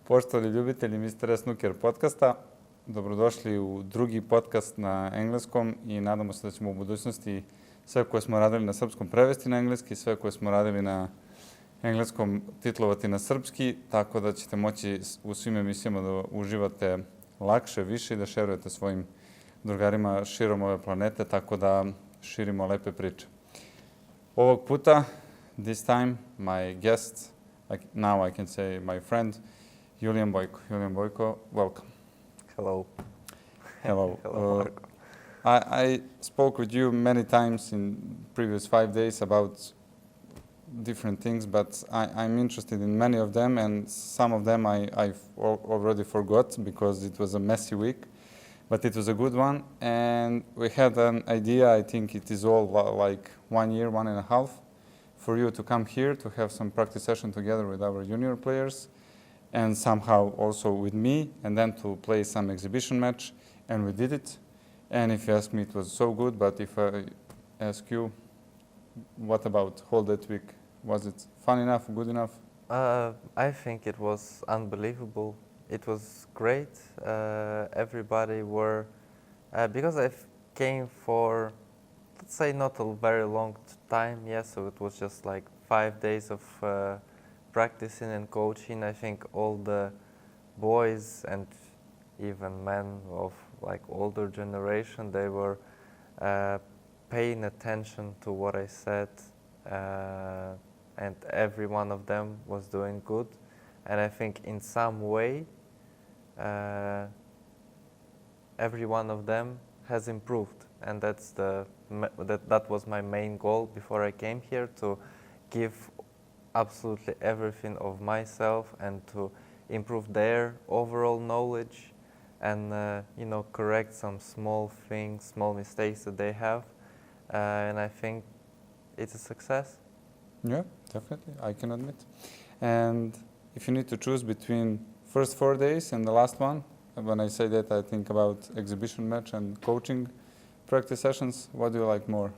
Poštovani ljubitelji Mr. Snuker podcasta, dobrodošli u drugi podcast na engleskom i nadamo se da ćemo u budućnosti sve koje smo radili na srpskom prevesti na engleski, sve koje smo radili na engleskom titlovati na srpski, tako da ćete moći u svim emisijama da uživate lakše, više i da šerujete svojim drugarima širom ove planete, tako da širimo lepe priče. Ovog puta, this time, my guest, now I can say my friend, Iulian Boiko. Iulian Boiko, welcome. Hello. Hello. Hello, Marko. I spoke with you many times in previous 5 days about different things, but I'm interested in many of them, and some of them I've already forgot because it was a messy week, but it was a good one. And we had an idea, I think it is all like 1 year, 1.5, for you to come here to have some practice session together with our junior players, and somehow also with me, and then to play some exhibition match, and we did it. And if you ask me, it was so good, but if I ask you, what about whole that week? Was it fun enough, good enough? I think it was unbelievable. It was great. Everybody were, because I came for, let's say, not a very long time, so it was just like 5 days of practicing and coaching. I think all the boys and even men of like older generation, they were paying attention to what I said, and every one of them was doing good. And I think in some way, every one of them has improved, and that was my main goal before I came here, to give absolutely everything of myself and to improve their overall knowledge, and correct some small things, small mistakes that they have, and I think it's a success. Yeah, definitely, I can admit. And if you need to choose between first 4 days and the last one, when I say that, I think about exhibition match and coaching practice sessions. What do you like more?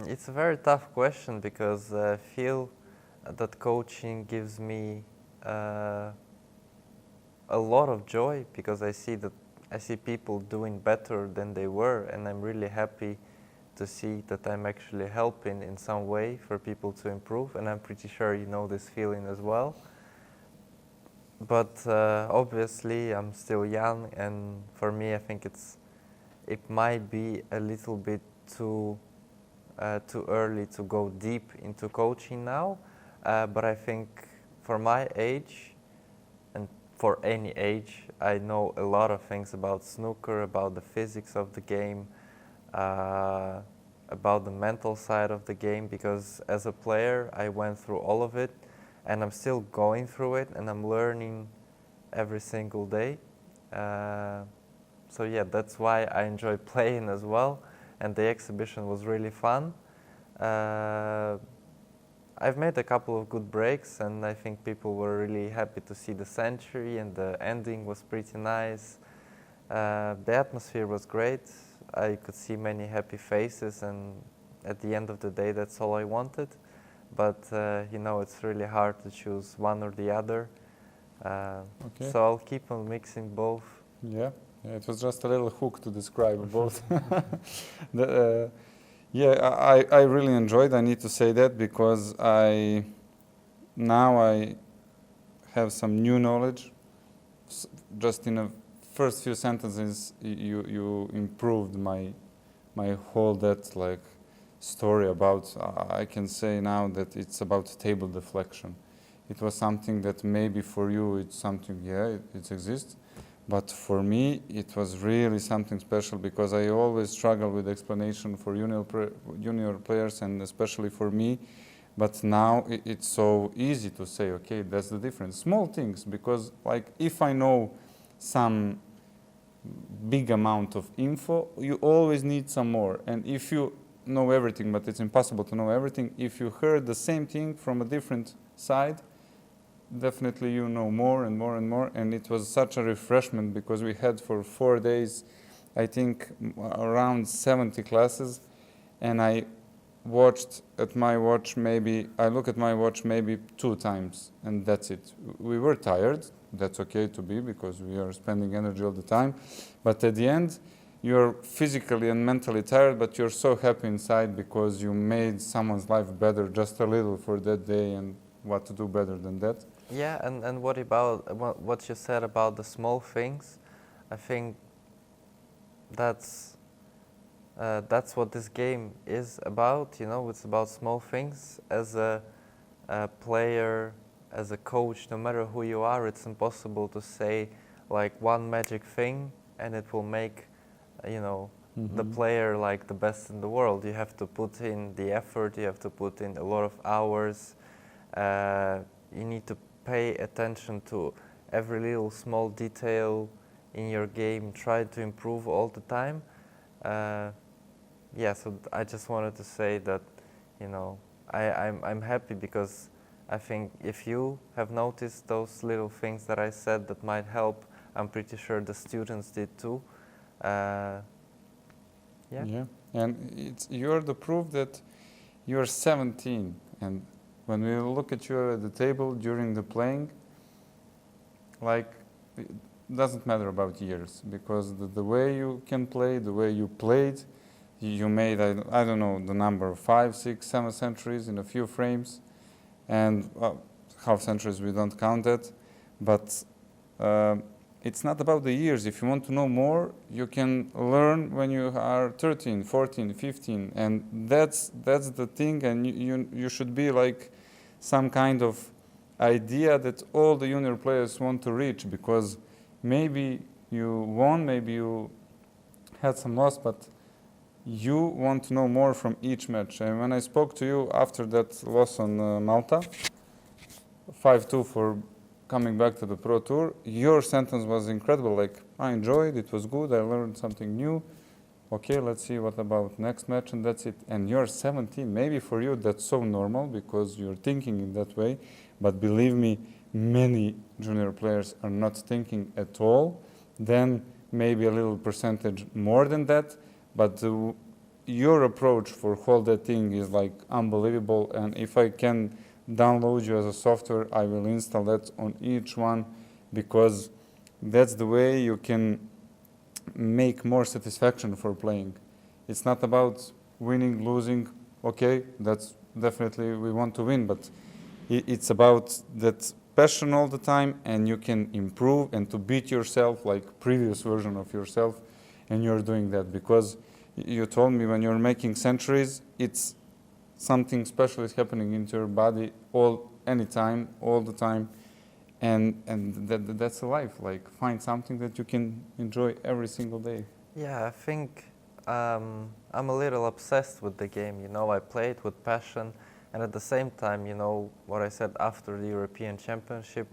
It's a very tough question, because I feel that coaching gives me a lot of joy, because I see people doing better than they were, and I'm really happy to see that I'm actually helping in some way for people to improve, and I'm pretty sure you know this feeling as well. But obviously I'm still young, and for me I think it might be a little bit too early to go deep into coaching now, but I think for my age, and for any age, I know a lot of things about snooker, about the physics of the game, about the mental side of the game, because as a player I went through all of it, and I'm still going through it, and I'm learning every single day. So yeah, that's why I enjoy playing as well, and the exhibition was really fun. I've made a couple of good breaks, and I think people were really happy to see the century, and the ending was pretty nice. The atmosphere was great. I could see many happy faces, and at the end of the day, that's all I wanted. But it's really hard to choose one or the other. Okay. So I'll keep on mixing both. Yeah, it was just a little hook to describe both. I really enjoyed. I need to say that, because now I have some new knowledge. Just in the first few sentences, you improved my whole story about. I can say now that it's about table deflection. It was something that maybe for you it's something, it exists, but for me it was really something special, because I always struggle with explanation for junior players, and especially for me. But now it's so easy to say, okay, that's the difference. Small things, because if I know some big amount of info, you always need some more. And if you know everything, but it's impossible to know everything, if you heard the same thing from a different side, definitely you know more and more and more. And it was such a refreshment, because we had for 4 days, I think, around 70 classes, and I watched at my watch maybe, I look at my watch maybe 2 times and that's it. We were tired, that's okay to be because we are spending energy all the time. But at the end, you're physically and mentally tired, but you're so happy inside because you made someone's life better just a little for that day, and what to do better than that. Yeah, and what about what you said about the small things? I think that's what this game is about. You know, it's about small things. As a player, as a coach, no matter who you are, it's impossible to say like one magic thing and it will make, you know, the player like the best in the world. You have to put in the effort. You have to put in a lot of hours. You need to pay attention to every little small detail in your game, try to improve all the time. Yeah, so I just wanted to say that, you know, I'm happy because I think if you have noticed those little things that I said that might help, I'm pretty sure the students did too. Yeah, and you're the proof that you're 17, and when we look at you at the table during the playing, like, it doesn't matter about years, because the way you can play, the way you played, you made, I don't know, the number 5, 6, 7 centuries in a few frames, and half centuries we don't count that, but it's not about the years. If you want to know more, you can learn when you are 13, 14, 15, and that's the thing, and you should be like some kind of idea that all the junior players want to reach, because maybe you won, maybe you had some loss, but you want to know more from each match. And when I spoke to you after that loss on Malta, 5-2 for coming back to the Pro Tour, your sentence was incredible. Like, I enjoyed, it was good, I learned something new. Okay, let's see what about next match, and that's it. And you're 17. Maybe for you that's so normal because you're thinking in that way. But believe me, many junior players are not thinking at all. Then maybe a little percentage more than that. But your approach for whole that thing is like unbelievable. And if I can download you as a software, I will install that on each one, because that's the way you can make more satisfaction for playing. It's not about winning, losing. Okay, that's definitely we want to win, but it's about that passion all the time, and you can improve and to beat yourself like previous version of yourself, and you're doing that because you told me when you're making centuries, it's something special is happening into your body anytime, all the time, and that's a life. Like, find something that you can enjoy every single day. Yeah, I think I'm a little obsessed with the game. You know, I play it with passion, and at the same time, you know, what I said after the European Championship,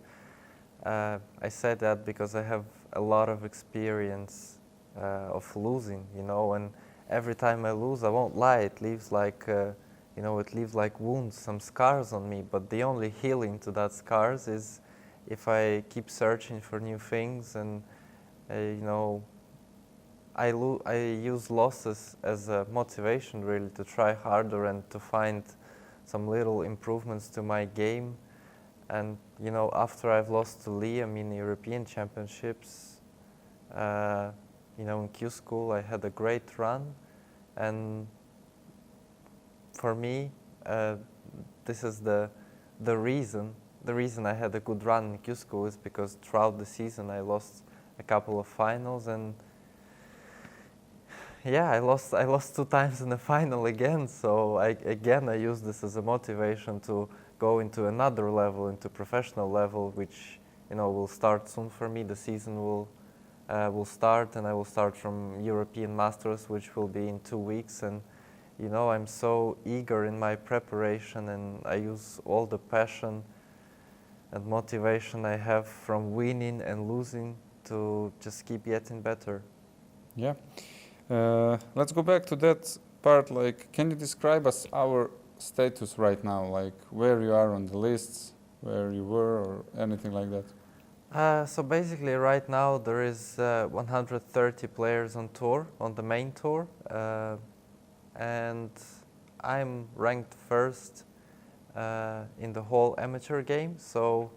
I said that because I have a lot of experience of losing, you know, and every time I lose, I won't lie, it leaves like, you know, it leaves like wounds, some scars on me, but the only healing to that scars is if I keep searching for new things, and, you know, I use losses as a motivation really to try harder and to find some little improvements to my game. And, you know, after I've lost to Liam in the European Championships, you know, in Q School, I had a great run, and for me, this is the reason I had a good run in Q School is because throughout the season I lost a couple of finals, and yeah, I lost 2 times in the final again. So I use this as a motivation to go into another level, into professional level, which, you know, will start soon for me. The season will start, and I will start from European Masters, which will be in 2 weeks. And, you know, I'm so eager in my preparation, and I use all the passion and motivation I have from winning and losing to just keep getting better. Yeah. Let's go back to that part. Like, can you describe us our status right now? Like, where you are on the lists, where you were, or anything like that? So basically, right now there is 130 players on tour, on the main tour, and I'm ranked first in the whole amateur game, so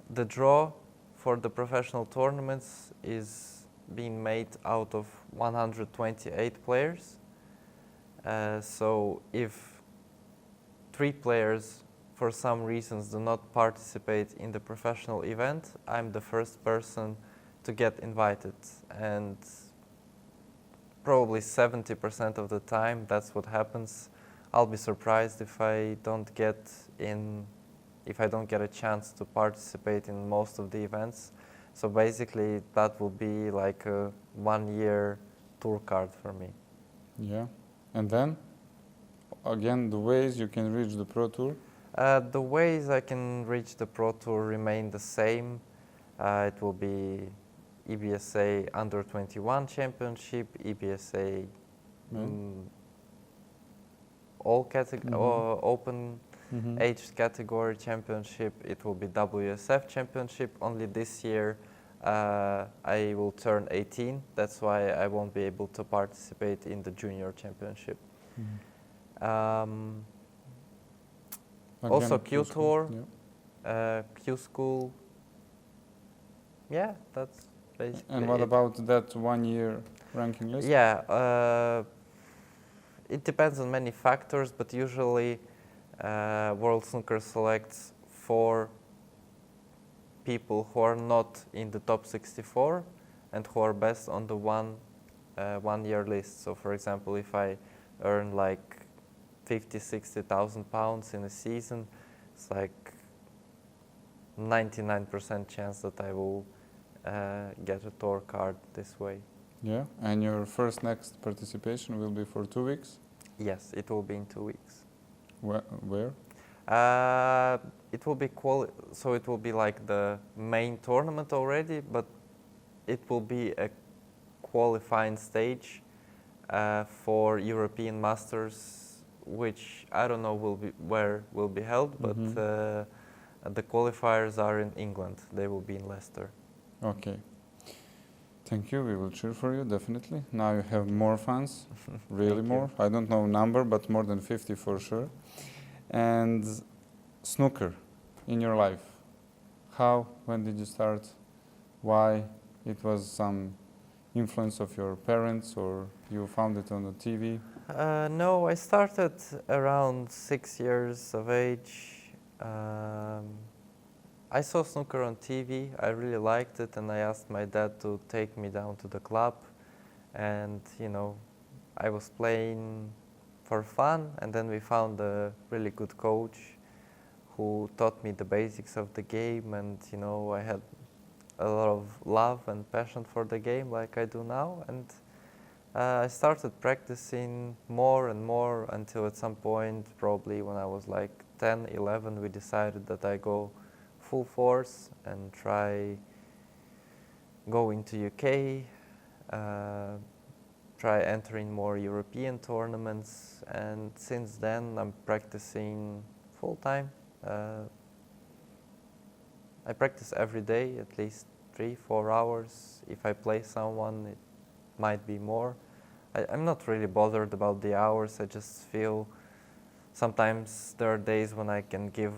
the draw for the professional tournaments is being made out of 128 players. So if 3 players for some reasons do not participate in the professional event, I'm the first person to get invited, and probably 70% of the time that's what happens. I'll be surprised if I don't get a chance to participate in most of the events. So basically that will be like a 1-year tour card for me. Yeah. And then, again, the ways you can reach the Pro Tour? The ways I can reach the Pro Tour remain the same. It will be EBSA Under 21 Championship, EBSA Open Age Category Championship. It will be WSF Championship. Only this year I will turn 18. That's why I won't be able to participate in the Junior Championship. Also Q Tour, Q School. Yeah, that's basically And what about that 1-year ranking list? Yeah, it depends on many factors, but usually World Snooker selects 4 people who are not in the top 64 and who are best on the 1-year list. So for example, if I earn like 50,000-60,000 pounds in a season, it's like 99% chance that I will get a tour card this way. Yeah, and your next participation will be for 2 weeks? Yes, it will be in 2 weeks. Where? It will be so it will be like the main tournament already, but it will be a qualifying stage for European Masters, which I don't know where will be held, but the qualifiers are in England. They will be in Leicester. Okay. Thank you. We will cheer for you, definitely. Now you have more fans, really more. I don't know number, but more than 50 for sure. And snooker in your life. How, when did you start? Why? It was some influence of your parents, or you found it on the TV? No, I started around 6 years of age. I saw snooker on TV, I really liked it, and I asked my dad to take me down to the club. And, I was playing for fun, and then we found a really good coach who taught me the basics of the game, and, I had a lot of love and passion for the game like I do now. And I started practicing more and more until at some point, probably when I was like 10, 11, we decided that I go full force and try go into UK, try entering more European tournaments, and since then I'm practicing full time. I practice every day, at least 3-4 hours. If I play someone, it might be more. I'm not really bothered about the hours. I just feel sometimes there are days when I can give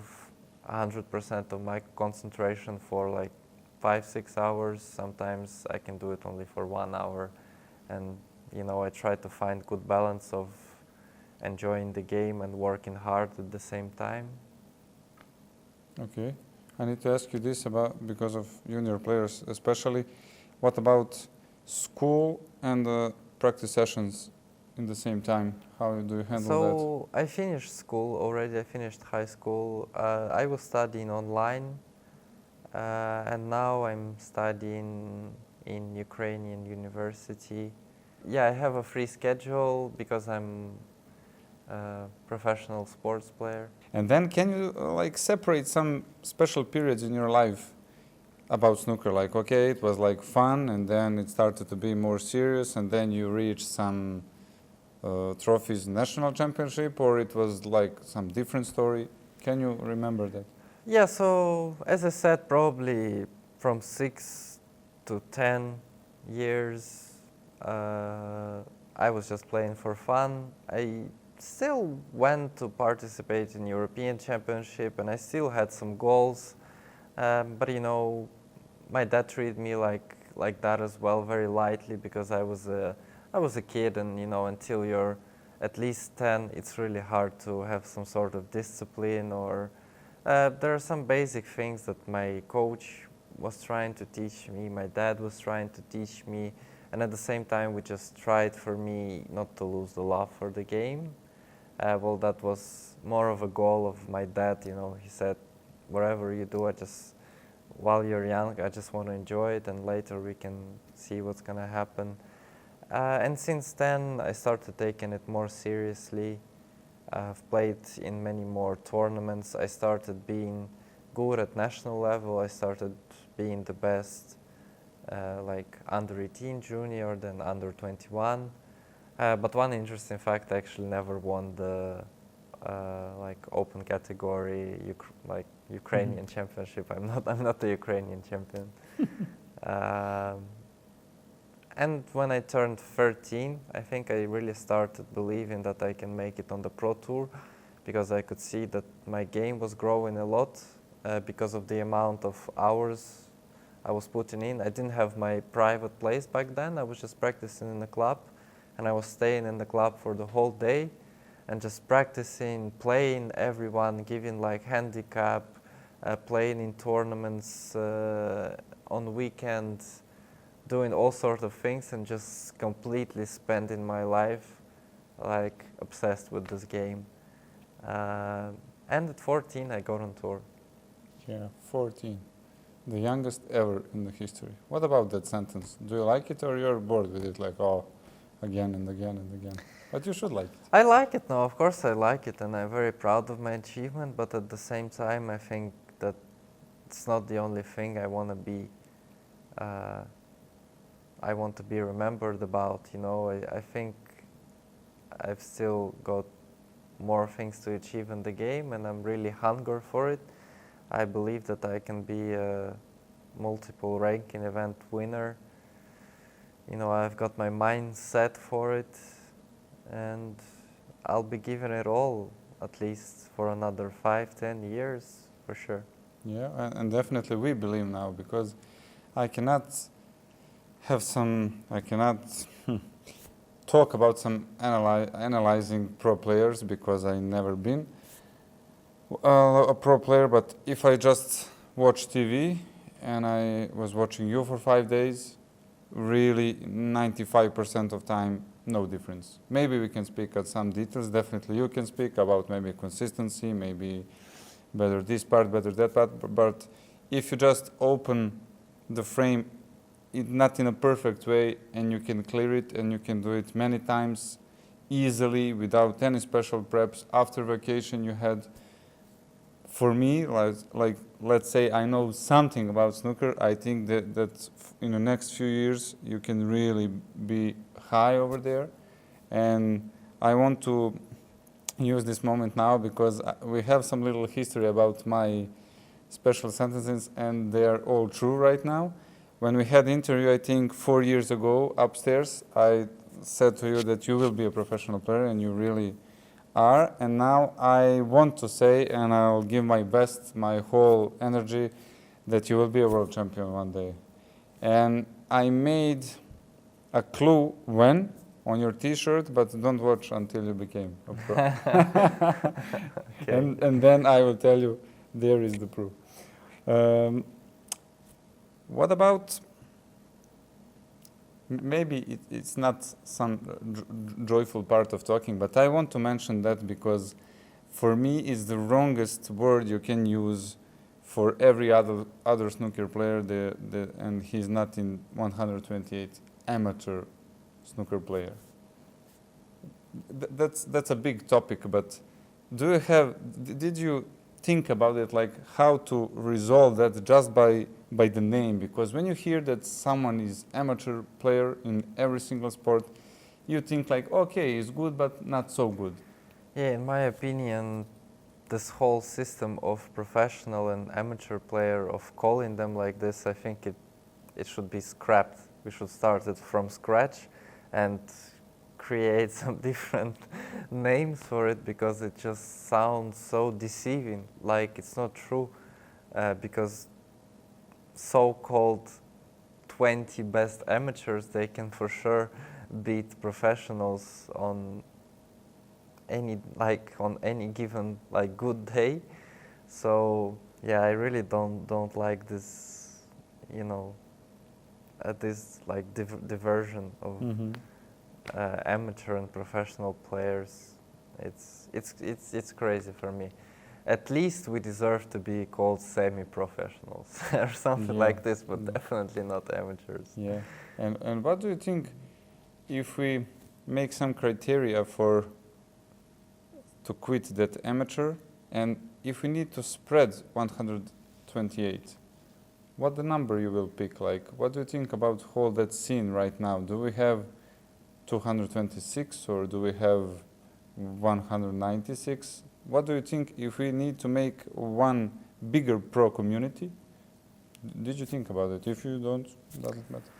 100% of my concentration for like 5-6 hours. Sometimes I can do it only for 1 hour. And I try to find good balance of enjoying the game and working hard at the same time. Okay. I need to ask you this because of junior players especially. What about school and practice sessions in the same time? How do you handle that? So I finished school already. I finished high school. I was studying online, and now I'm studying in Ukrainian university. Yeah, I have a free schedule because I'm a professional sports player. And then can you separate some special periods in your life about snooker? Like, okay, it was like fun, and then it started to be more serious, and then you reached some trophies, national championship, or it was like some different story? Can you remember that? Yeah, so as I said, probably from 6 to 10 years, I was just playing for fun. I still went to participate in European Championship, and I still had some goals. But you know, my dad treated me like that as well, very lightly, because I was a kid, and you know, until you're at least 10, it's really hard to have some sort of discipline, or there are some basic things that my coach was trying to teach me, my dad was trying to teach me, and at the same time we just tried for me not to lose the love for the game. Well, that was more of a goal of my dad, you know. He said, whatever you do, while you're young, I just want to enjoy it, and later we can see what's gonna happen. And since then, I started taking it more seriously. I've played in many more tournaments. I started being good at national level. I started being the best, like under 18 junior, then under 21. But one interesting fact, I actually never won the like open category, like Ukrainian championship. I'm not the Ukrainian champion. And when I turned 13, I think I really started believing that I can make it on the Pro Tour, because I could see that my game was growing a lot because of the amount of hours I was putting in. I didn't have my private place back then. I was just practicing in the club, and I was staying in the club for the whole day and just practicing, playing everyone, giving like handicap, playing in tournaments on weekends, doing all sorts of things, and just completely spending my life like obsessed with this game. And at 14, I got on tour. Yeah, 14. The youngest ever in the history. What about that sentence? Do you like it, or you're bored with it, like, oh, again and again and again? But you should like it. I like it now, of course I like it, and I'm very proud of my achievement, but at the same time I think that it's not the only thing I want to be remembered about, you know. I think I've still got more things to achieve in the game, and I'm really hungry for it. I believe that I can be a multiple ranking event winner. You know, I've got my mind set for it, and I'll be giving it all, at least for another 5-10 years, for sure. Yeah, and definitely we believe now, because I cannot talk about some analyzing pro players, because I never been a pro player. But if I just watch TV, and I was watching you for 5 days, really 95% of time, no difference. Maybe we can speak at some details. Definitely you can speak about maybe consistency, maybe better this part, better that part. But if you just open the frame, not in a perfect way, and you can clear it, and you can do it many times easily without any special preps after vacation you had. For me, like let's say I know something about snooker, I think that in the next few years you can really be high over there. And I want to use this moment now, because we have some little history about my special sentences, and they are all true right now. When we had interview, I think 4 years ago upstairs, I said to you that you will be a professional player, and you really are. And now I want to say, and I'll give my best, my whole energy, that you will be a world champion one day. And I made a clue when on your t-shirt, but don't watch until you became a pro. Okay. And then I will tell you, there is the proof. What about, maybe it's not some joyful part of talking, but I want to mention that because for me it's the wrongest word you can use for every other snooker player, and he's not in 128 amateur snooker player. That's a big topic, but did you think about it, like how to resolve that just by the name? Because when you hear that someone is amateur player in every single sport, you think like, okay, he's good, but not so good. Yeah, in my opinion, this whole system of professional and amateur player, of calling them like this, I think it should be scrapped. We should start it from scratch and create some different names for it because it just sounds so deceiving, like it's not true, because so-called 20 best amateurs, they can for sure beat professionals on any given good day. So yeah, I really don't like this, this diversion of amateur and professional players. It's crazy for me. At least we deserve to be called semi-professionals or something like this, but definitely not amateurs. Yeah. And what do you think if we make some criteria to quit that amateur, and if we need to spread 128, what the number you will pick? Like, what do you think about whole that scene right now? Do we have 226 or do we have 196? What do you think if we need to make one bigger pro community? Did you think about it? If you don't, doesn't matter.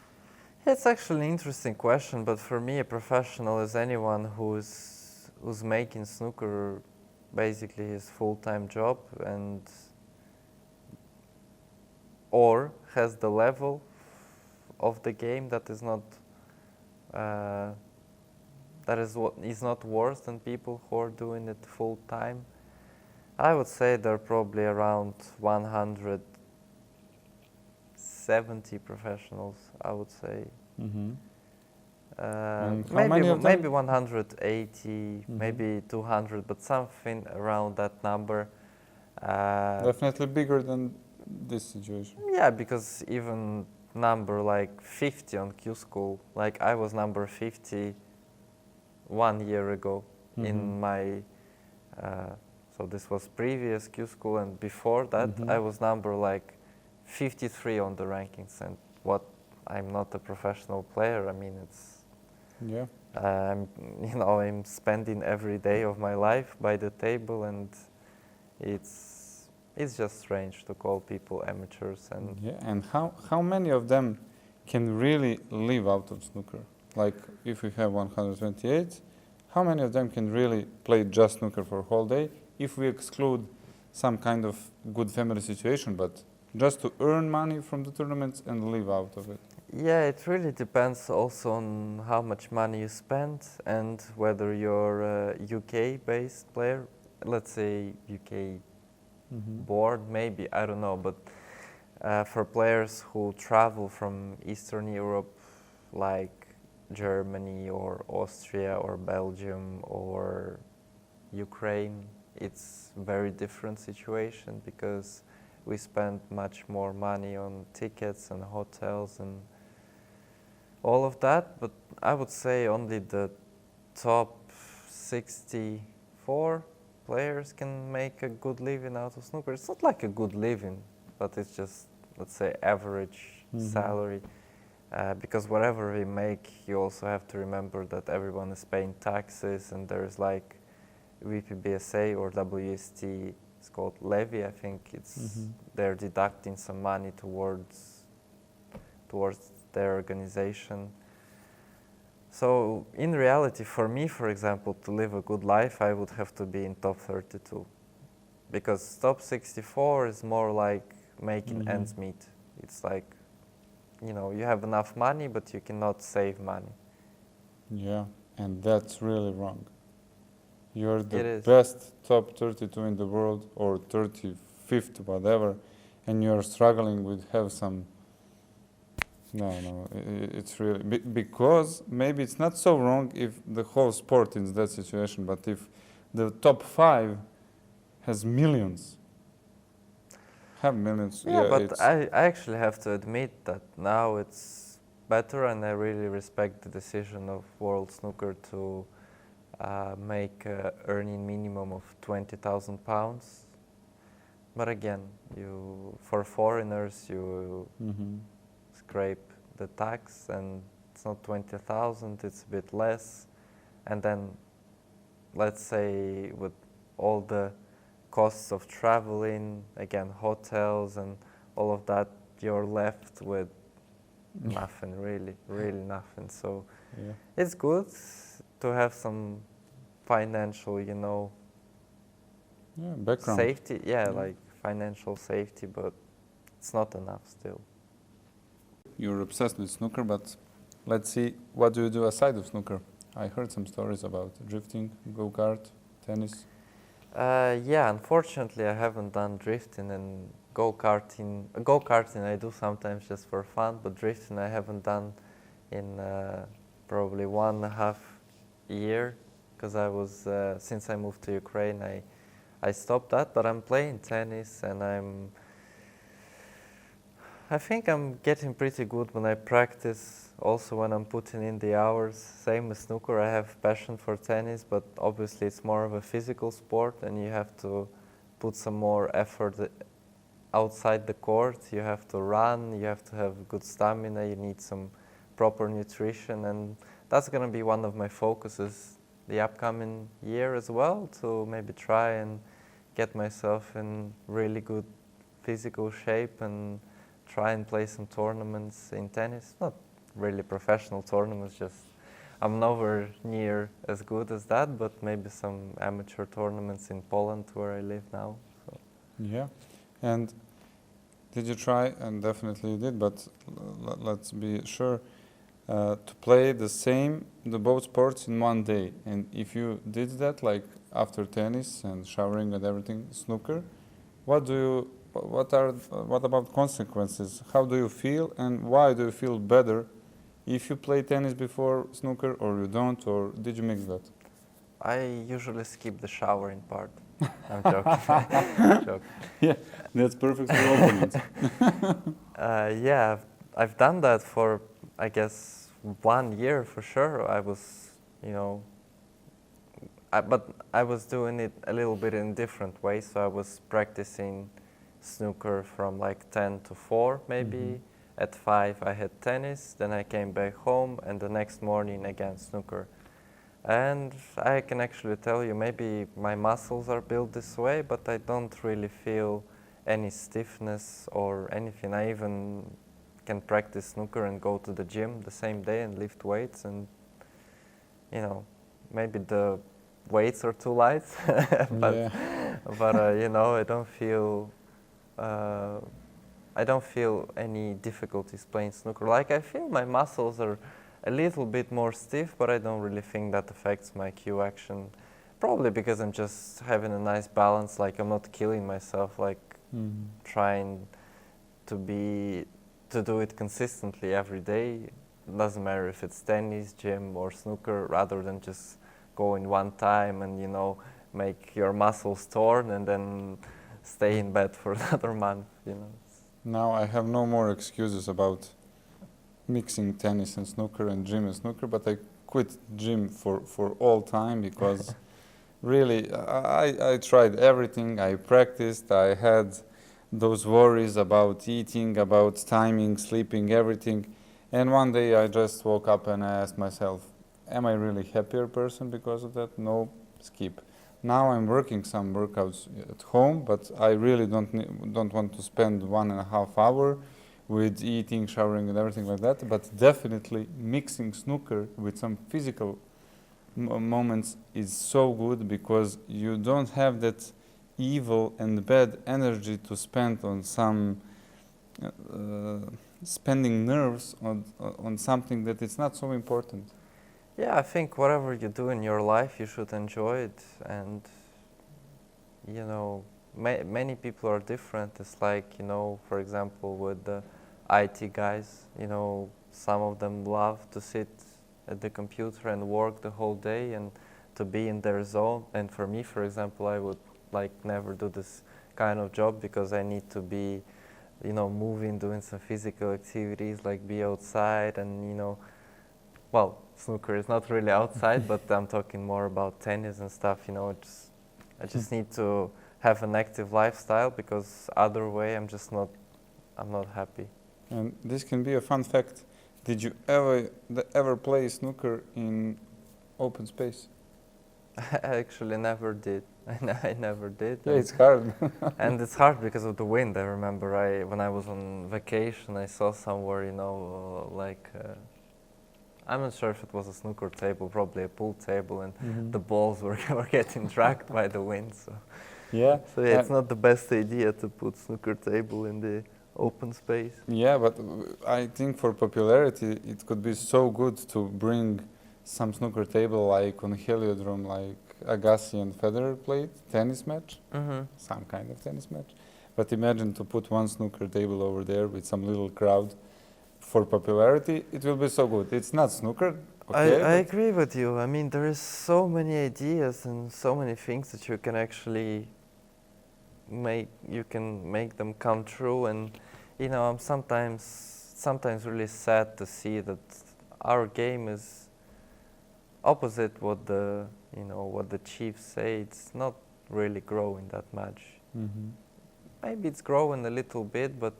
It's actually an interesting question, but for me, a professional is anyone who's making snooker basically his full-time job and or has the level of the game that is not is not worse than people who are doing it full-time. I would say there are probably around 170 professionals, I would say. Maybe 180, maybe 200, but something around that number. Definitely bigger than this situation. Yeah, because even number like 50 on Q School, like I was number 50 1 year ago in my, so this was previous Q School, and before that I was number like 53 on the rankings, and I'm not a professional player. I mean, it's, I'm spending every day of my life by the table, and it's just strange to call people amateurs. And and how many of them can really live out of snooker? Like, if we have 128, how many of them can really play just snooker for a whole day? If we exclude some kind of good family situation, but just to earn money from the tournaments and live out of it. Yeah, it really depends also on how much money you spend and whether you're a UK-based player, let's say UK board, maybe, I don't know, but for players who travel from Eastern Europe, like Germany or Austria or Belgium or Ukraine, it's very different situation because we spend much more money on tickets and hotels and all of that. But I would say only the top 64 players can make a good living out of snooker. It's not like a good living, but it's just, let's say, average salary. Because whatever we make, you also have to remember that everyone is paying taxes, and there's like VPBSA or WST, it's called levy. I think it's they're deducting some money towards their organization. So in reality, for me, for example, to live a good life, I would have to be in top 32, because top 64 is more like making ends meet. It's like, you have enough money, but you cannot save money. Yeah, and that's really wrong. You're the best top 32 in the world, or 35th, whatever, and you're struggling with have some. No, it's really because maybe it's not so wrong if the whole sport is that situation, but if the top 5 has millions. Have millions. Yeah, but I actually have to admit that now it's better, and I really respect the decision of World Snooker to make an earning minimum of £20,000. But again, for foreigners, you scrape the tax, and it's not 20,000; it's a bit less. And then, let's say, with all the costs of traveling, again, hotels and all of that, you're left with nothing, really nothing. So it's good. to have some financial, you know, background. safety. Yeah, like financial safety, but it's not enough still. You're obsessed with snooker, but let's see, what do you do aside of snooker? I heard some stories about drifting, go-kart, tennis. Yeah, unfortunately, I haven't done drifting and go-karting. Go-karting I do sometimes just for fun, but drifting I haven't done in probably 1.5 year, because I was since I moved to Ukraine, I stopped that. But I'm playing tennis, and I think I'm getting pretty good when I practice. Also, when I'm putting in the hours. Same with snooker, I have passion for tennis, but obviously it's more of a physical sport, and you have to put some more effort outside the court. You have to run, you have to have good stamina, you need some proper nutrition, and that's going to be one of my focuses the upcoming year as well, to maybe try and get myself in really good physical shape and try and play some tournaments in tennis. Not really professional tournaments, just I'm nowhere near as good as that, but maybe some amateur tournaments in Poland where I live now. So. Yeah, and did you try, and definitely you did, but let's be sure, to play the both sports in one day? And if you did that, like after tennis and showering and everything, snooker, what about consequences? How do you feel, and why do you feel better if you play tennis before snooker, or you don't, or did you mix that? I usually skip the showering part. I'm joking. Joking. Yeah, that's perfect for opponents. Yeah, I've done that for, I guess, 1 year for sure. I was, you know, but I was doing it a little bit in different ways. So I was practicing snooker from like 10 to 4 maybe. Mm-hmm. At 5 I had tennis, then I came back home, and the next morning again snooker. And I can actually tell you, maybe my muscles are built this way, but I don't really feel any stiffness or anything. I even can practice snooker and go to the gym the same day and lift weights, and you know, maybe the weights are too light, but you know, I don't feel any difficulties playing snooker. Like, I feel my muscles are a little bit more stiff, but I don't really think that affects my cue action. Probably because I'm just having a nice balance, like I'm not killing myself, like trying to do it consistently every day. Doesn't matter if it's tennis, gym, or snooker, rather than just go in one time and, you know, make your muscles torn and then stay in bed for another month, you know. Now I have no more excuses about mixing tennis and snooker and gym and snooker, but I quit gym for all time, because really I tried everything. I practiced, I had those worries about eating, about timing, sleeping, everything. And one day I just woke up and I asked myself, am I really happier person because of that? No, skip. Now I'm working some workouts at home, but I really don't want to spend 1.5 hours with eating, showering, and everything like that. But definitely mixing snooker with some physical moments is so good, because you don't have that evil and bad energy to spend on some spending nerves on something that is not so important. Yeah, I think whatever you do in your life, you should enjoy it. And, you know, many people are different. It's like, you know, for example, with the IT guys, you know, some of them love to sit at the computer and work the whole day and to be in their zone. And for me, for example, I would like never do this kind of job, because I need to be, you know, moving, doing some physical activities, like be outside and, you know, well, snooker is not really outside, but I'm talking more about tennis and stuff, you know. I just need to have an active lifestyle, because other way I'm not happy. And this can be a fun fact. Did you ever play snooker in open space? I actually never did. I never did. Yeah, it's hard. And it's hard because of the wind. I remember when I was on vacation, I saw somewhere, you know, I'm not sure if it was a snooker table, probably a pool table, and the balls were getting dragged by the wind. So Yeah. so yeah, it's not the best idea to put snooker table in the open space. Yeah, but I think for popularity, it could be so good to bring some snooker table like on Heliodrome, like Agassi and Federer played, tennis match, some kind of tennis match. But imagine to put one snooker table over there with some little crowd. For popularity, it will be so good. It's not snooker. Okay, I agree with you. I mean, there is so many ideas and so many things that you can actually make them come true. And you know, I'm sometimes really sad to see that our game is opposite what the chiefs say. It's not really growing that much. Maybe it's growing a little bit, but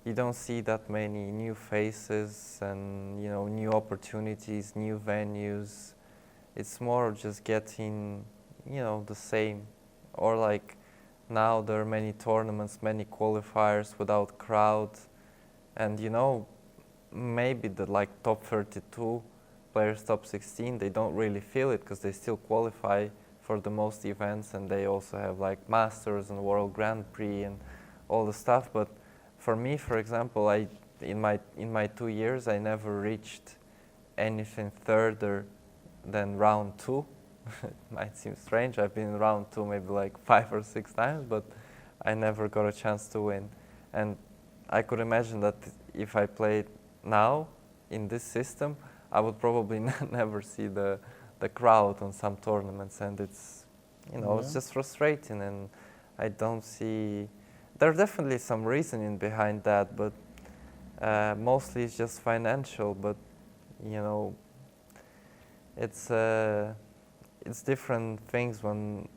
you don't see that many new faces and new opportunities, new venues. It's more just getting the same, or like now there are many tournaments, many qualifiers without crowd, and maybe the like top 32 players, top 16, they don't really feel it because they still qualify for the most events, and they also have like Masters and World Grand Prix and all the stuff. But for me, for example, in my 2 years, I never reached anything further than round 2. It might seem strange. I've been in round 2 maybe like 5 or 6 times, but I never got a chance to win. And I could imagine that if I played now in this system, I would probably never see the crowd on some tournaments, and it's it's just frustrating, and I don't see. There's definitely some reasoning behind that, but mostly it's just financial. But it's different things when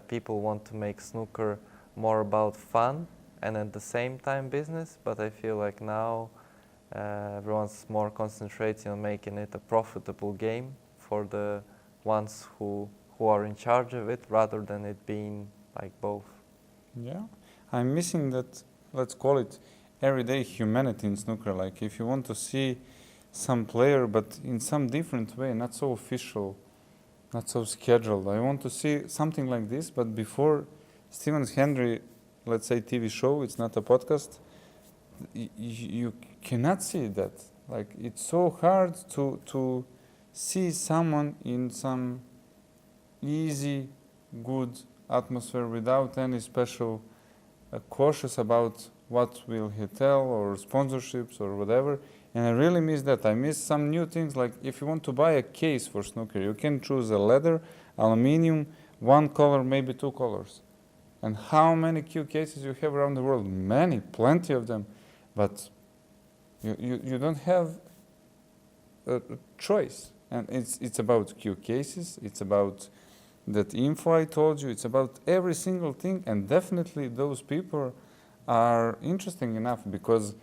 people want to make snooker more about fun and at the same time business. But I feel like now everyone's more concentrating on making it a profitable game for the ones who are in charge of it, rather than it being like both. Yeah, I'm missing that, let's call it everyday humanity in snooker. Like if you want to see some player, but in some different way, not so official, not so scheduled. I want to see something like this, but before Stephen Hendry, let's say TV show, it's not a podcast, you cannot see that. Like it's so hard to see someone in some easy, good atmosphere without any special cautious about what will he tell or sponsorships or whatever. And I really miss that. I miss some new things, like if you want to buy a case for snooker, you can choose a leather, aluminium, one color, maybe 2 colors. And how many cue cases you have around the world? Many, plenty of them. But you don't have a choice. And it's about cue cases, it's about that info I told you, it's about every single thing, and definitely those people are interesting enough, because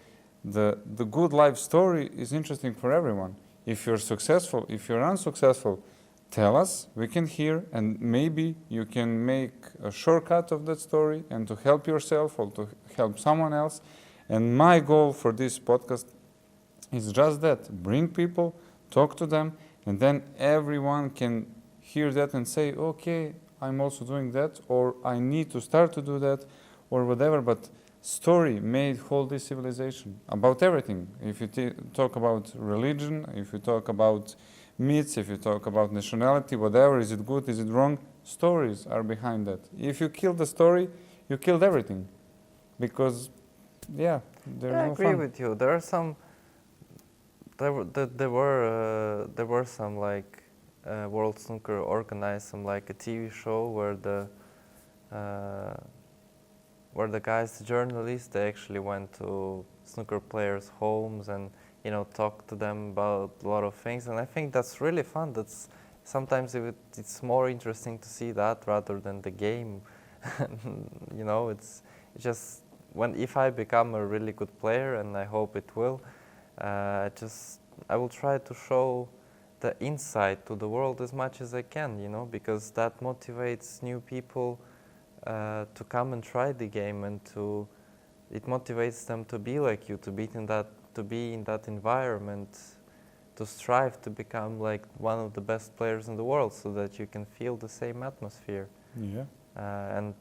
the good life story is interesting for everyone. If you're successful, if you're unsuccessful, tell us, we can hear, and maybe you can make a shortcut of that story and to help yourself or to help someone else. And my goal for this podcast is just that, bring people, talk to them, and then everyone can hear that and say, okay, I'm also doing that, or I need to start to do that, or whatever. But story made whole this civilization about everything. If you talk about religion, if you talk about myths, if you talk about nationality, whatever, is it good, is it wrong, stories are behind that. If you kill the story, you killed everything. Because, there's no fun. I agree with you. There are some. There were some like World Snooker organized some like a TV show where the guys, the journalists, they actually went to snooker players' homes and talked to them about a lot of things, and I think that's really fun. That's sometimes it's more interesting to see that rather than the game. It's just if I become a really good player, and I hope it will, I will try to show the insight to the world as much as I can, because that motivates new people to come and try the game, and it motivates them to be like you, to be in that to be in that environment, to strive to become like one of the best players in the world, so that you can feel the same atmosphere. Yeah. And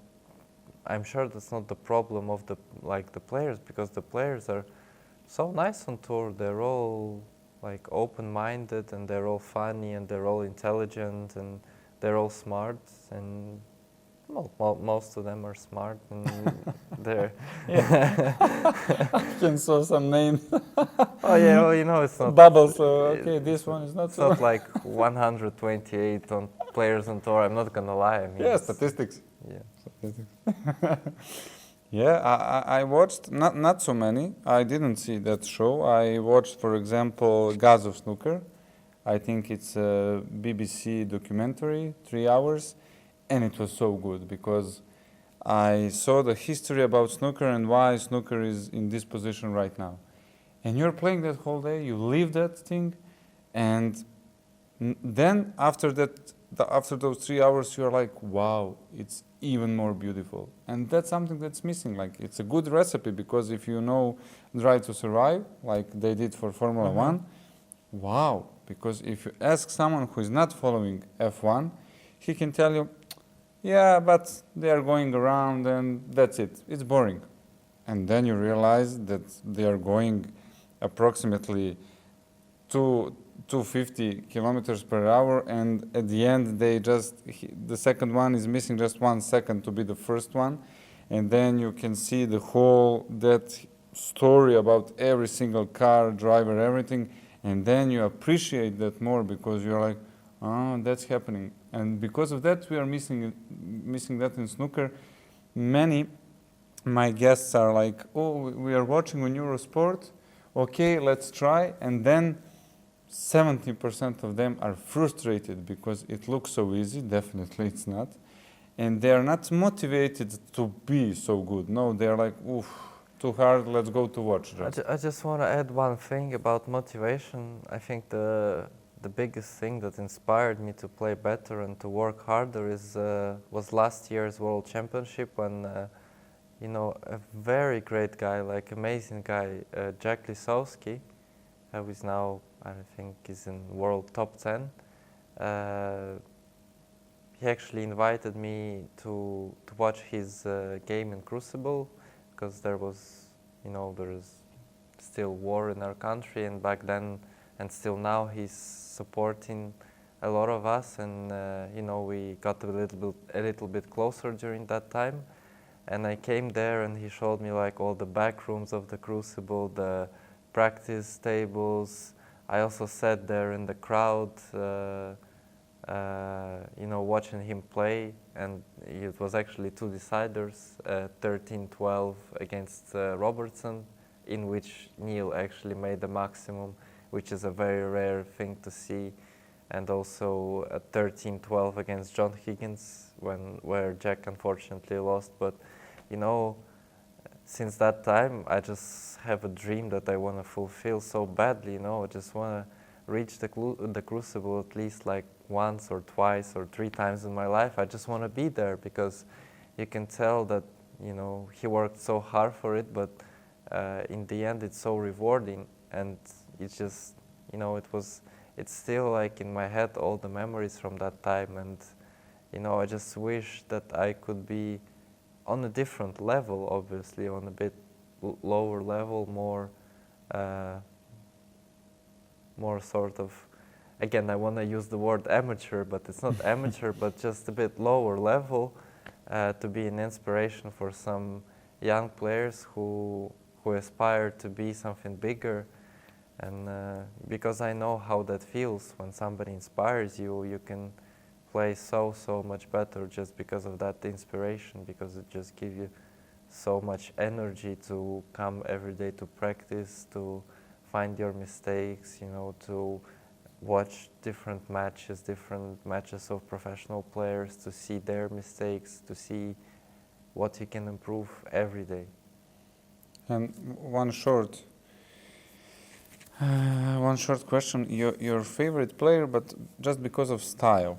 I'm sure that's not the problem of the players, because the players are so nice on tour. They're all like open-minded, and they're all funny, and they're all intelligent, and they're all smart, and well, most of them are smart, and they're... I can saw some names. Oh yeah, well, you know, it's not... Bubbles, so okay, this one is not It's so... not like 128 players on tour, I'm not gonna lie. I mean, Yeah, statistics. Yeah. Statistics. Yeah, I watched, not so many. I didn't see that show. I watched, for example, Gods of Snooker. I think it's a BBC documentary, 3 hours, and it was so good because I saw the history about snooker and why snooker is in this position right now. And you're playing that whole day, you live that thing, and then after that, after those 3 hours, you're like, wow, it's even more beautiful. And that's something that's missing. Like, it's a good recipe, because if you know Drive to Survive, like they did for Formula One, wow. Because if you ask someone who is not following F1, he can tell you, yeah, but they are going around and that's it. It's boring. And then you realize that they are going approximately 250 kilometers per hour, and at the end they the second one is missing just 1 second to be the first one, and then you can see the whole that story about every single car, driver, everything, and then you appreciate that more, because you're like, oh, that's happening. And because of that, we are missing that in snooker. My guests are like, oh, we are watching on Eurosport, okay, let's try, and then 70% of them are frustrated because it looks so easy. Definitely it's not. And they are not motivated to be so good. No, they're like, oof, too hard, let's go to watch. I just want to add one thing about motivation. I think the biggest thing that inspired me to play better and to work harder was last year's World Championship, when you know, a very great guy, like amazing guy, Jack Lisowski, who is now, I think, is in world top 10. He actually invited me to watch his game in Crucible, because there was, you know, there is still war in our country, and back then and still now he's supporting a lot of us, and you know, we got a little bit closer during that time. And I came there, and he showed me like all the back rooms of the Crucible, the practice tables. I also sat there in the crowd, you know, watching him play, and it was actually 2 deciders, 13-12 against Robertson, in which Neil actually made the maximum, which is a very rare thing to see, and also a 13-12 against John Higgins, where Jack unfortunately lost. But you know, since that time, I just have a dream that I want to fulfill so badly. You know, I just want to reach the Crucible at least like once or twice or 3 times in my life. I just want to be there, because you can tell that, you know, he worked so hard for it, but in the end it's so rewarding. And it's just, you know, it's still like in my head, all the memories from that time. And you know, I just wish that I could be on a different level, obviously, on a bit lower level, more sort of, again, I want to use the word amateur, but it's not amateur, but just a bit lower level, to be an inspiration for some young players who aspire to be something bigger. And because I know how that feels when somebody inspires you, you can play so much better just because of that inspiration, because it just gives you so much energy to come every day to practice, to find your mistakes, you know, to watch different matches of professional players, to see their mistakes, to see what you can improve every day. And one short question, your favorite player, but just because of style.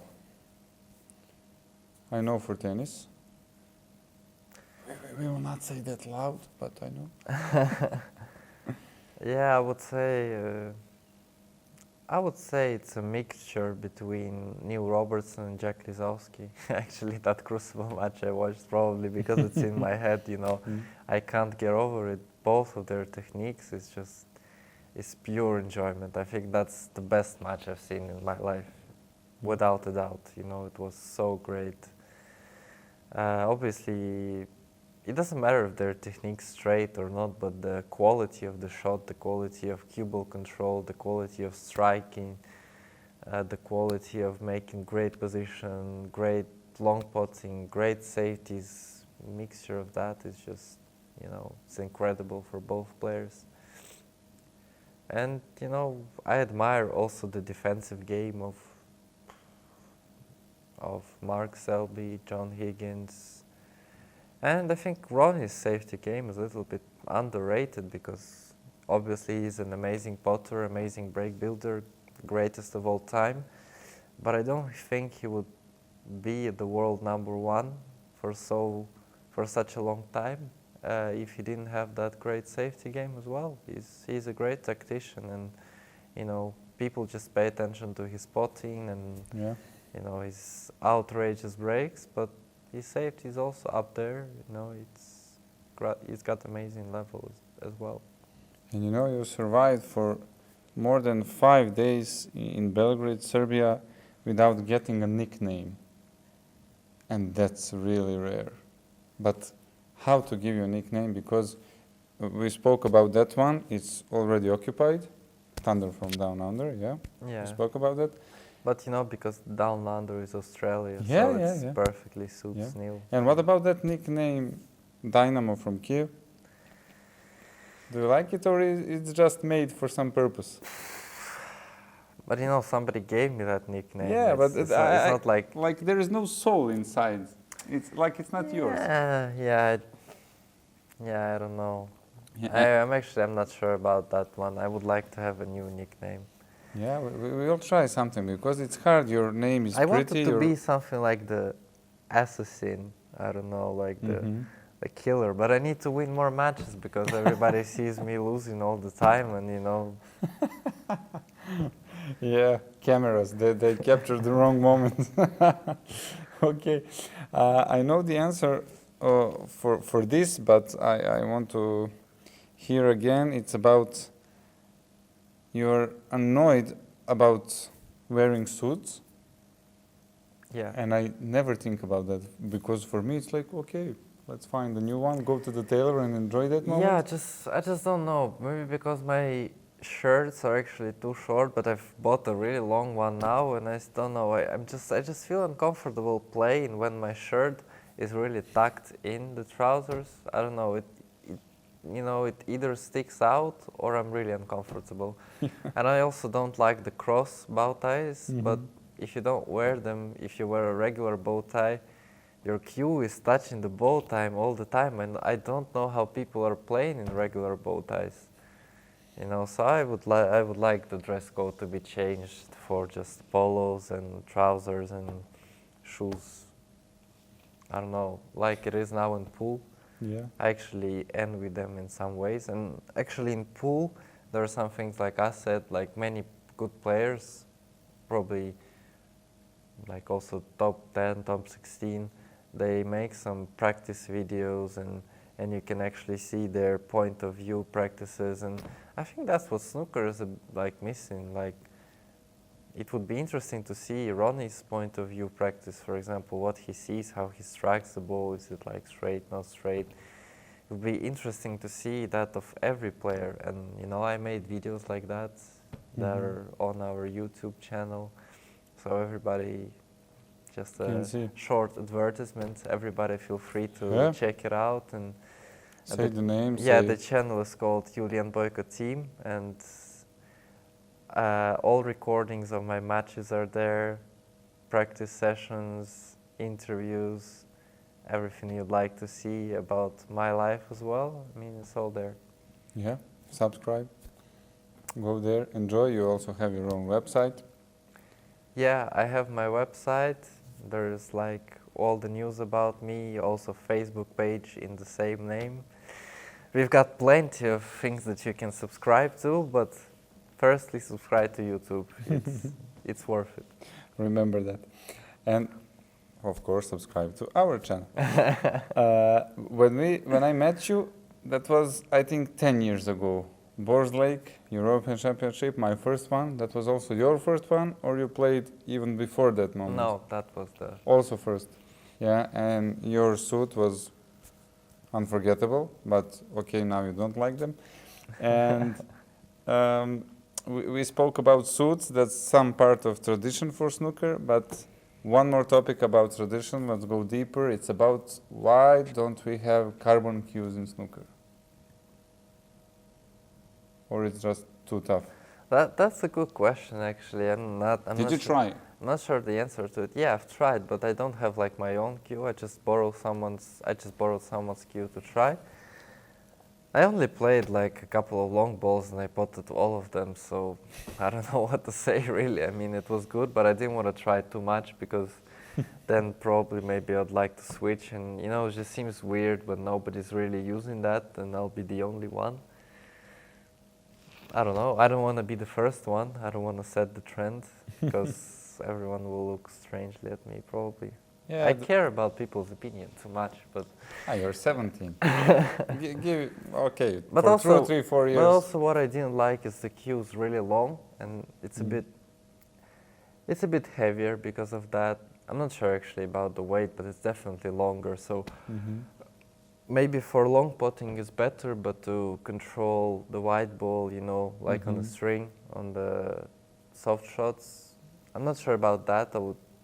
I know for tennis. We will not say that loud, but I know. Yeah, I would say it's a mixture between Neil Robertson and Jack Lisowski. Actually, that Crucible match I watched probably because it's in my head, you know. I can't get over it. Both of their techniques is just, it's pure enjoyment. I think that's the best match I've seen in my life, without a doubt. You know, it was so great. Obviously, it doesn't matter if their technique's straight or not, but the quality of the shot, the quality of cue ball control, the quality of striking, the quality of making great position, great long potting, great safeties, mixture of that is just, you know, it's incredible for both players. And, you know, I admire also the defensive game of Mark Selby, John Higgins. And I think Ronnie's safety game is a little bit underrated because obviously he's an amazing potter, amazing break builder, greatest of all time. But I don't think he would be the world #1 for such a long time if he didn't have that great safety game as well. He's a great tactician, and you know, people just pay attention to his potting and you know, his outrageous breaks, but his safety is also up there. You know, he's got amazing levels as well. And you know, you survived for more than 5 days in Belgrade, Serbia, without getting a nickname, and that's really rare. But how to give you a nickname? Because we spoke about that one. It's already occupied. Thunder from Down Under. Yeah. We spoke about that. But you know, because Down Under is Australia, so it perfectly suits Neil. And what about that nickname, Dynamo from Kiev? Do you like it, or it's just made for some purpose? But you know, somebody gave me that nickname. Yeah, but it's not like there is no soul inside. It's like it's not yours. I don't know. Yeah. I'm not sure about that one. I would like to have a new nickname. Yeah, we'll try something because it's hard. Your name is I pretty. wanted to be something like the assassin. I don't know, like the killer. But I need to win more matches because everybody sees me losing all the time, and you know. Yeah, cameras. They capture the wrong moment. Okay, I know the answer for this, but I want to hear again. It's about. You're annoyed about wearing suits. Yeah. And I never think about that because for me it's like, okay, let's find a new one, go to the tailor and enjoy that moment. Yeah, I just don't know. Maybe because my shirts are actually too short, but I've bought a really long one now, and I just don't know. I just feel uncomfortable playing when my shirt is really tucked in the trousers. I don't know. You know, it either sticks out or I'm really uncomfortable. And I also don't like the cross bow ties, but if you don't wear them, if you wear a regular bow tie, your cue is touching the bow tie all the time, and I don't know how people are playing in regular bow ties. You know, so I would like the dress code to be changed for just polos and trousers and shoes. I don't know, like it is now in pool. Yeah. I actually envy them in some ways, and actually in pool there are some things, like I said, like many good players, probably like also top 10, top 16, they make some practice videos and you can actually see their point of view practices, and I think that's what snooker is like missing. Like, it would be interesting to see Ronnie's point of view practice, for example, what he sees, how he strikes the ball, is it like straight, not straight. It would be interesting to see that of every player, and you know, I made videos like that that are on our YouTube channel, so everybody, just a short advertisement, everybody feel free to check it out. And say the name. Yeah, the channel is called Iulian Boiko Team, and all recordings of my matches are there, practice sessions, interviews, everything you'd like to see about my life as well. I mean, it's all there. Yeah, subscribe, go there, enjoy. You also have your own website. Yeah, I have my website. There's like all the news about me, also Facebook page in the same name. we've got plenty of things that you can subscribe to, but firstly, subscribe to YouTube. It's worth it. Remember that. And of course, subscribe to our channel. When I met you, that was, I think, 10 years ago. Borsko Lake, European Championship, my first one. That was also your first one, or you played even before that moment? No, that was the... Also first. Yeah, and your suit was unforgettable, but okay, now you don't like them. And we spoke about suits, that's some part of tradition for snooker, but one more topic about tradition, let's go deeper. It's about why don't we have carbon cues in snooker? Or it's just too tough? That's a good question, actually. Did you try? I'm not sure the answer to it. Yeah, I've tried, but I don't have like my own cue. I just borrowed someone's cue to try. I only played like a couple of long balls and I potted all of them, so I don't know what to say really. I mean, it was good, but I didn't want to try too much because then probably maybe I'd like to switch, and you know, it just seems weird when nobody's really using that and I'll be the only one. I don't know. I don't want to be the first one. I don't want to set the trend because everyone will look strangely at me probably. Yeah, I care about people's opinion too much, but... You're 17. Okay, but for also, 2, 3, 4 years. But also what I didn't like is the cue is really long and it's a bit heavier because of that. I'm not sure actually about the weight, but it's definitely longer. So maybe for long potting is better, but to control the wide ball, you know, like on the string, on the soft shots, I'm not sure about that.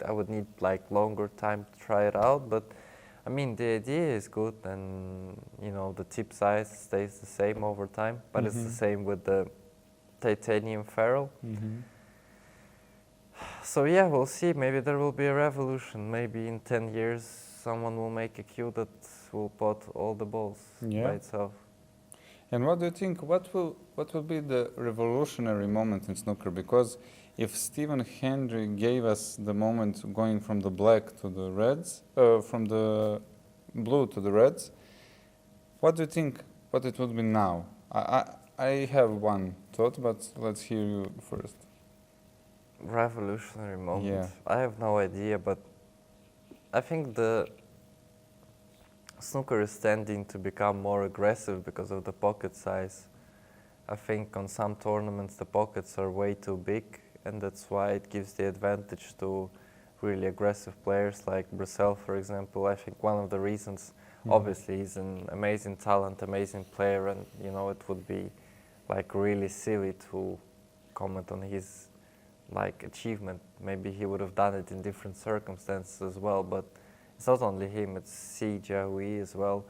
I would need like longer time to try it out, but I mean the idea is good, and you know the tip size stays the same over time, but it's the same with the titanium ferrule. So yeah, we'll see. Maybe there will be a revolution. Maybe in 10 years someone will make a cue that will pot all the balls by itself. And what do you think? What will be the revolutionary moment in snooker? Because if Stephen Hendry gave us the moment going from the black to the reds, from the blue to the reds, what do you think? What it would be now? I have one thought, but let's hear you first. Revolutionary moment. Yeah. I have no idea, but I think the snooker is tending to become more aggressive because of the pocket size. I think on some tournaments the pockets are way too big, and that's why it gives the advantage to really aggressive players like Bracel, for example. I think one of the reasons, obviously he's an amazing talent, amazing player, and you know it would be like really silly to comment on his like achievement. Maybe he would have done it in different circumstances as well, but it's not only him, it's Si Jiahui as well.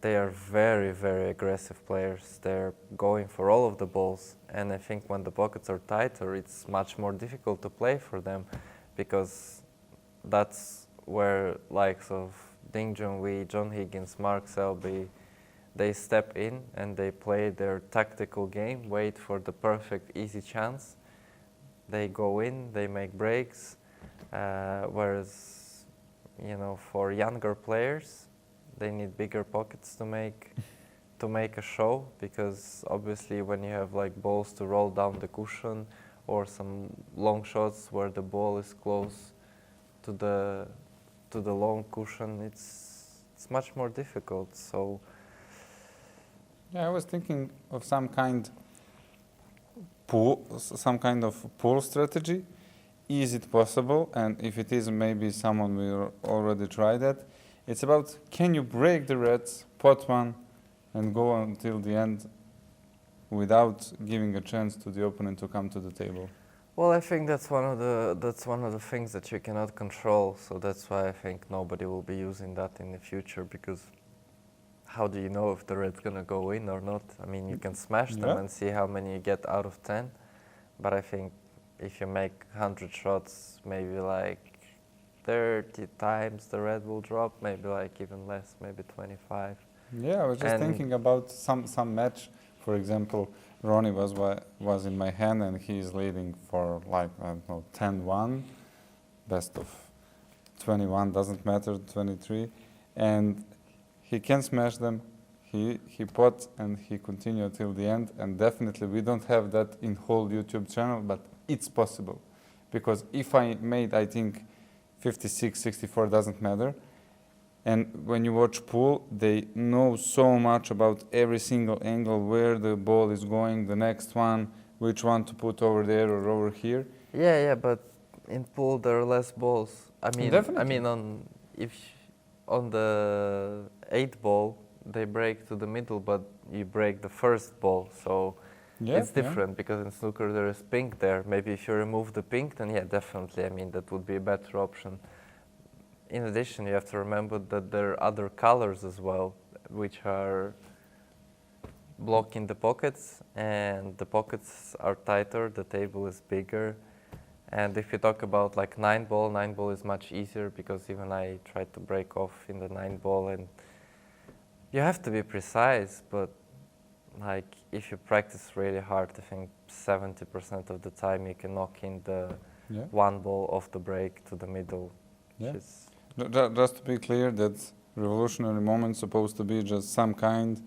They are very, very aggressive players. They're going for all of the balls, and I think when the pockets are tighter, it's much more difficult to play for them, because that's where likes of Ding Junhui, John Higgins, Mark Selby, they step in and they play their tactical game, wait for the perfect easy chance. They go in, they make breaks, whereas, you know, for younger players, they need bigger pockets to make a show, because obviously when you have like balls to roll down the cushion or some long shots where the ball is close to the long cushion, it's much more difficult. So yeah, I was thinking of some kind of pull strategy. Is it possible? And if it is, maybe someone will already try that. It's about, can you break the reds, pot one, and go until the end without giving a chance to the opponent to come to the table? well, I think that's one of the things that you cannot control. So that's why I think nobody will be using that in the future, because how do you know if the red's gonna go in or not? I mean, you can smash them and see how many you get out of 10, but I think if you make 100 shots, maybe like 30 times the red will drop, maybe like even less, maybe 25. Yeah, I was just thinking about some match. For example, Ronnie was in my hand and he's leading for like, I don't know, 10-1, best of 21, doesn't matter, 23, and he can smash them. he pot and he continued till the end, and definitely we don't have that in whole YouTube channel, but it's possible. Because if I made, I think, 56, 64, doesn't matter, and when you watch pool, they know so much about every single angle, where the ball is going, the next one, which one to put over there or over here. Yeah, but in pool there are less balls. Definitely. On the 8th ball they break to the middle, but you break the first ball, so it's different because in snooker there is pink there. Maybe if you remove the pink, then yeah, definitely. I mean, that would be a better option. In addition, you have to remember that there are other colors as well, which are blocking the pockets, and the pockets are tighter, the table is bigger. And if you talk about like 9 ball is much easier, because even I tried to break off in the 9 ball, and you have to be precise, but like if you practice really hard, I think 70% of the time you can knock in the 1 ball off the break to the middle. Yeah. Just to be clear, that revolutionary moment supposed to be just some kind,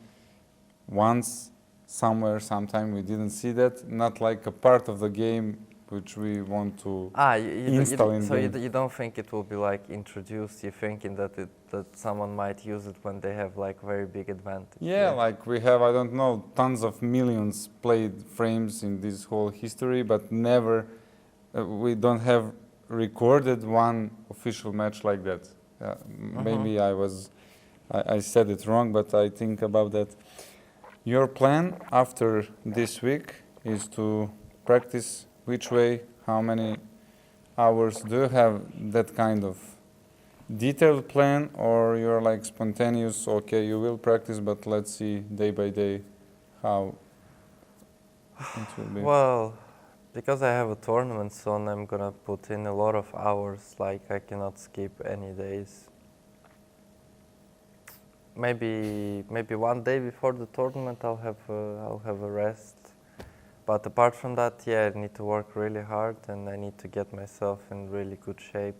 once, somewhere, sometime. We didn't see that, not like a part of the game which we want to install in So game. you don't think it will be like introduced? You're thinking that someone might use it when they have like very big advantage? Yeah, like we have, I don't know, tons of millions played frames in this whole history, but never, we don't have recorded one official match like that. Maybe I said it wrong, but I think about that. Your plan after this week is to practice which way, how many hours? Do you have that kind of detailed plan, or you're like spontaneous, okay, you will practice, but let's see day by day how it will be? Well, because I have a tournament soon, I'm gonna put in a lot of hours, like I cannot skip any days. Maybe 1 day before the tournament I'll have a rest. But apart from that, yeah, I need to work really hard, and I need to get myself in really good shape.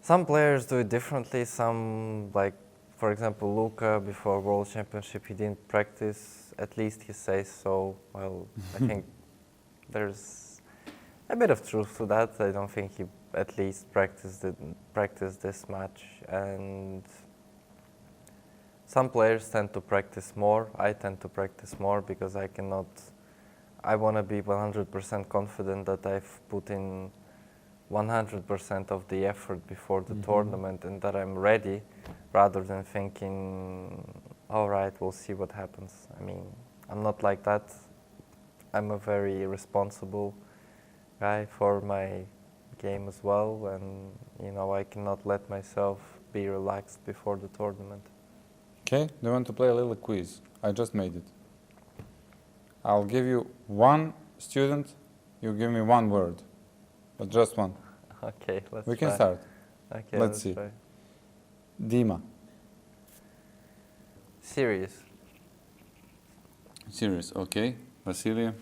Some players do it differently. Some, like for example, Luka, before World Championship, he didn't practice. At least he says so. Well, I think there's a bit of truth to that. I don't think he at least practiced this much. And some players tend to practice more. I tend to practice more because I want to be 100% confident that I've put in 100% of the effort before the tournament, and that I'm ready, rather than thinking, all right, we'll see what happens. I mean, I'm not like that. I'm a very responsible guy for my game as well, and I cannot let myself be relaxed before the tournament. Okay, do you want to play a little quiz? I just made it. I'll give you one student, you give me one word, but just one. Okay, let's We try. can start. Okay, let's see. Try. Dima. Serious. Serious, okay. Vasilia.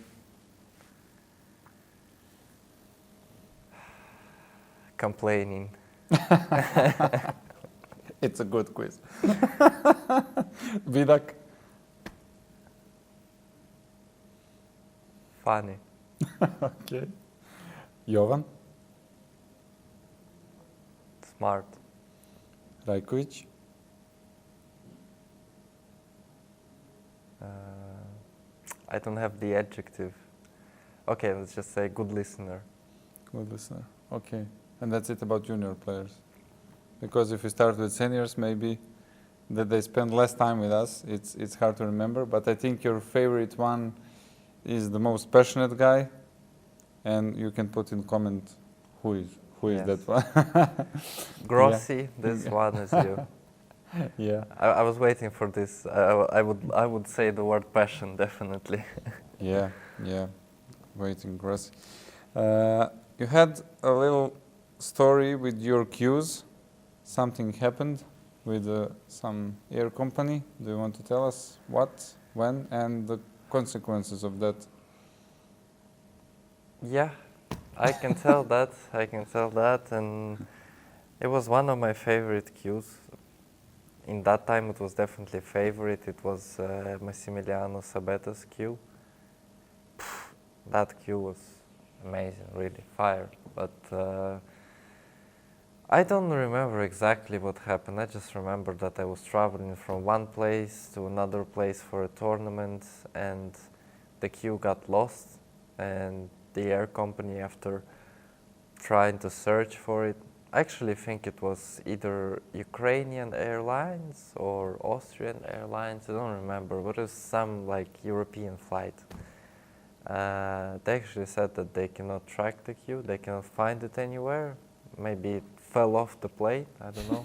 Complaining. It's a good quiz. Vidak. Funny. Okay. Jovan. Smart. Rajković. I don't have the adjective. Okay, let's just say good listener. Good listener. Okay. And that's it about junior players. Because if we start with seniors, maybe that they spend less time with us, it's hard to remember. But I think your favorite one is the most passionate guy, and you can put in comment who is that one. Grossi, this one is you. Yeah. I was waiting for this. I would say the word passion, definitely. Yeah. Waiting, Grossi. You had a little story with your cues. Something happened with some air company. Do you want to tell us what, when, and the consequences of that? Yeah, I can tell that. And it was one of my favorite cues. in that time it was definitely a favorite. It was Massimiliano Sabeta's queue. That queue was amazing, really fire. But I don't remember exactly what happened. I just remember that I was traveling from one place to another place for a tournament, and the queue got lost, and the air company, after trying to search for it, I actually think it was either Ukrainian Airlines or Austrian Airlines, I don't remember, but it was some like European flight. They actually said that they cannot track the queue, they cannot find it anywhere. Maybe it fell off the plane, I don't know.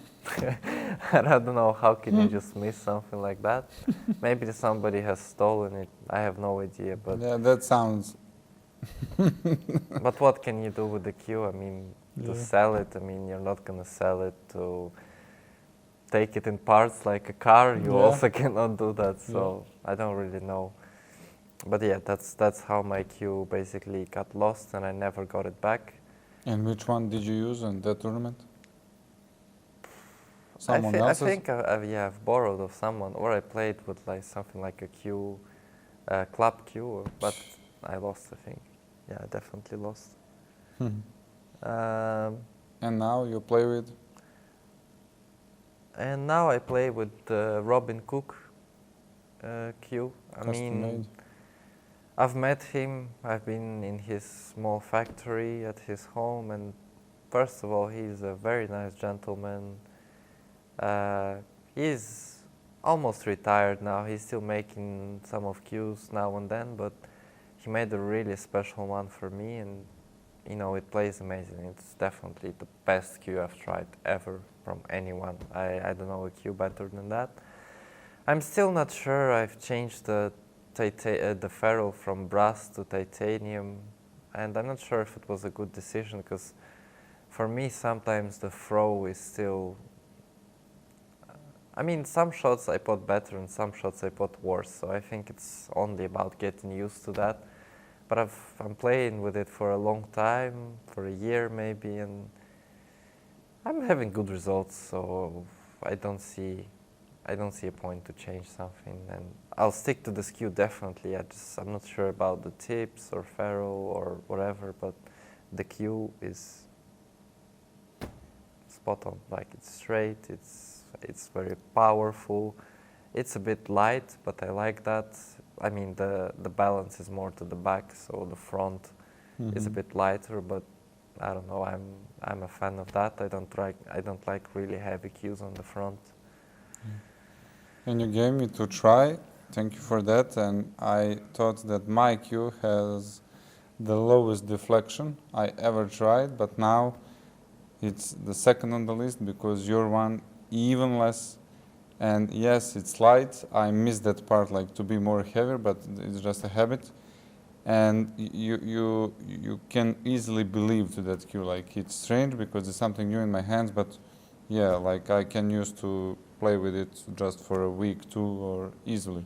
I don't know, how can you just miss something like that? Maybe somebody has stolen it, I have no idea. But yeah, that sounds... But what can you do with the queue? I mean, to sell it, I mean, you're not going to sell it to take it in parts like a car. You also cannot do that, so I don't really know. But yeah, that's how my queue basically got lost, and I never got it back. And which one did you use in that tournament? Someone else's? I think I've borrowed of someone, or I played with like something like a queue, club queue, but I lost, I think. Yeah, I definitely lost. And now you play with? And now I play with Robin Cook queue. I mean, Custom-made. I've met him, I've been in his small factory at his home, and first of all, he's a very nice gentleman. He's almost retired now, he's still making some of cues now and then, but he made a really special one for me, and you know, it plays amazing. It's definitely the best cue I've tried ever from anyone. I don't know a cue better than that. I'm still not sure. I've changed the ferrule from brass to titanium, and I'm not sure if it was a good decision, because for me sometimes the throw is still... I mean, some shots I put better and some shots I put worse, so I think it's only about getting used to that. But I'm playing with it for a long time, for a year maybe, and I'm having good results, so I don't see a point to change something, and I'll stick to this cue definitely. I'm not sure about the tips or ferrule or whatever, but the cue is spot on. Like, it's straight, it's very powerful. It's a bit light, but I like that. I mean, the balance is more to the back, so the front is a bit lighter, but I don't know, I'm a fan of that. I don't like really heavy cues on the front. And you gave me to try, thank you for that, and I thought that my cue has the lowest deflection I ever tried, but now it's the second on the list because your one even less. And yes, it's light. I miss that part, like to be more heavier, but it's just a habit. And you can easily believe to that cue. Like, it's strange because it's something new in my hands, but yeah, like I can use to play with it just for a week, 2, or easily.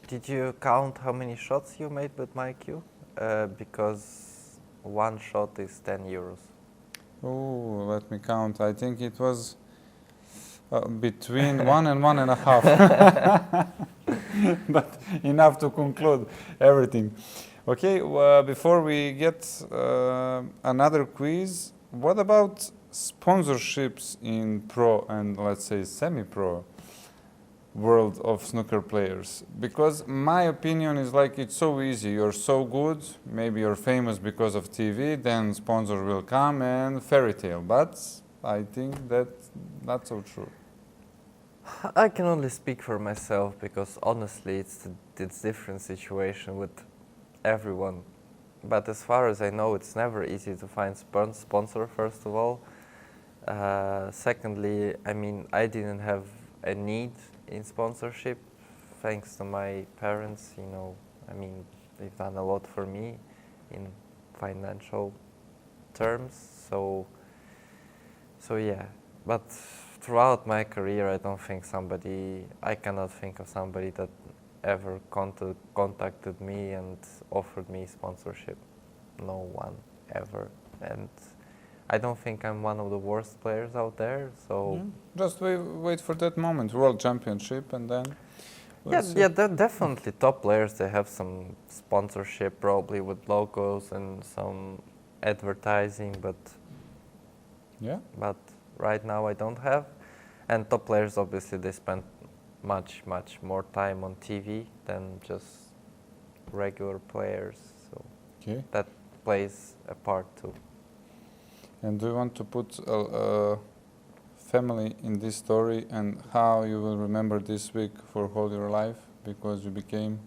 Did you count how many shots you made with my cue? Because one shot is 10 euros. Oh, let me count. I think it was between 1 and 1.5. But enough to conclude everything. Okay, before we get another quiz, what about sponsorships in pro and, let's say, semi-pro world of snooker players? Because my opinion is like, it's so easy. You're so good, maybe you're famous because of TV, then sponsors will come and fairy tale. But I think that's not so true. I can only speak for myself, because honestly it's different situation with everyone. But as far as I know, it's never easy to find sponsor, first of all. Secondly, I mean, I didn't have a need in sponsorship, thanks to my parents, you know. I mean, they've done a lot for me in financial terms, so yeah. But throughout my career, I cannot think of somebody that ever contacted me and offered me sponsorship. No one, ever. And I don't think I'm one of the worst players out there. So Just wait for that moment, World Championship, and then we'll see. they're definitely top players. They have some sponsorship probably with logos and some advertising, but right now I don't have. And top players, obviously, they spend much more time on TV than just regular players. So that plays a part too. And do you want to put family in this story and how you will remember this week for whole your life because you became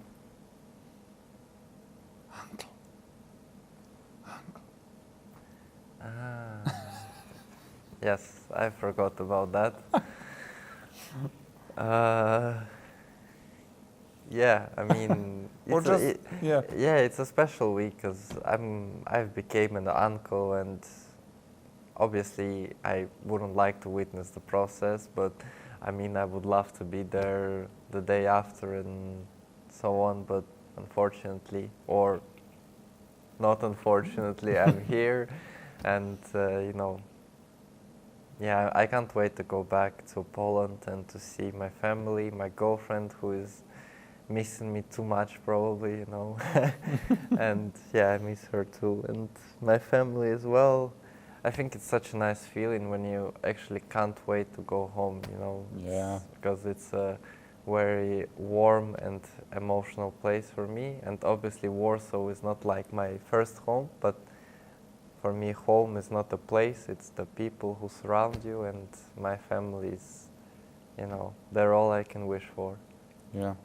uncle? Yes, I forgot about that. Yeah, I mean, it's a special week because I've became an uncle, and obviously I wouldn't like to witness the process, but I mean I would love to be there the day after and so on, but unfortunately, or not unfortunately, I'm here, and I can't wait to go back to Poland and to see my family, my girlfriend who is missing me too much probably, and I miss her too, and my family as well. I think it's such a nice feeling when you actually can't wait to go home, because it's a very warm and emotional place for me, and obviously Warsaw is not like my first home, but for me home is not a place, it's the people who surround you, and my family is, they're all I can wish for. Yeah.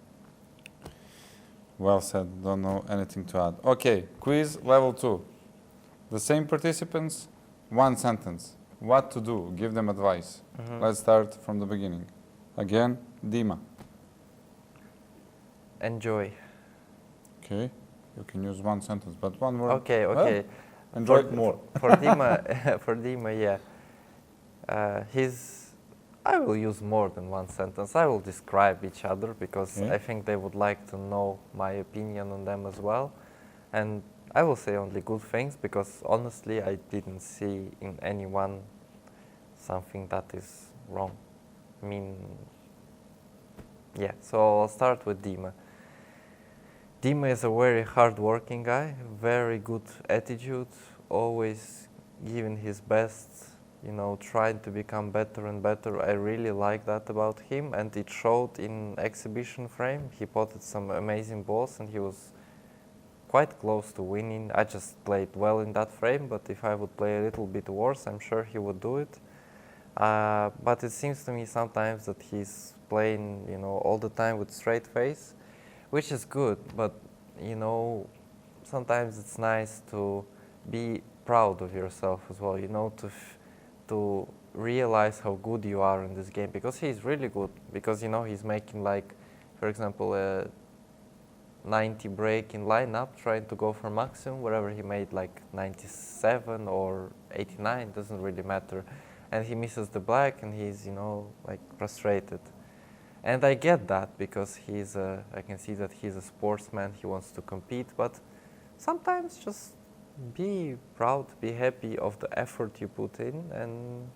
Well said, don't know anything to add. Okay, quiz level 2. The same participants, one sentence. What to do? Give them advice. Let's start from the beginning. Again, Dima. Enjoy. Okay, you can use one sentence, but one word. Okay. Well, enjoy it more. For Dima, I will use more than one sentence. I will describe each other because I think they would like to know my opinion on them as well. And I will say only good things because honestly I didn't see in anyone something that is wrong. I mean, so I'll start with Dima. Dima is a very hard-working guy, very good attitude, always giving his best, trying to become better and better. I really like that about him, and it showed in exhibition frame. He potted some amazing balls and he was quite close to winning. I just played well in that frame, but if I would play a little bit worse, I'm sure he would do it. But it seems to me sometimes that he's playing, all the time with straight face, which is good, but, sometimes it's nice to be proud of yourself as well, to realize how good you are in this game, because he's really good, because, he's making like, for example, a 90 break in lineup, trying to go for maximum, wherever he made like 97 or 89, doesn't really matter. And he misses the black and he's, like frustrated. And I get that because I can see that he's a sportsman, he wants to compete, but sometimes just be proud, be happy of the effort you put in, and,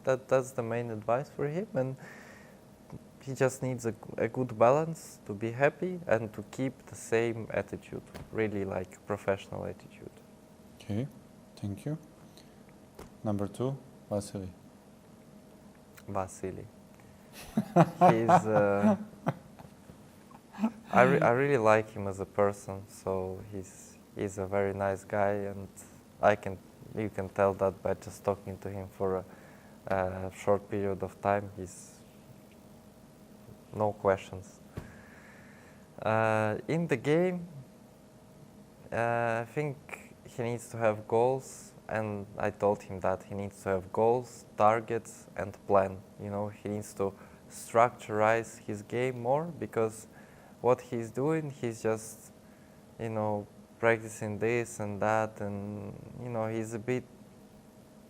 that's the main advice for him. And he just needs a good balance to be happy and to keep the same attitude, really like professional attitude. Okay, thank you. Number 2, Vasily. He's, I really like him as a person, so he's a very nice guy, and you can tell that by just talking to him for a short period of time. He's no questions. In the game, I think he needs to have goals, and I told him that he needs to have goals, targets, and plan. He needs to structurize his game more, because what he's doing, he's just, practicing this and that, and, he's a bit,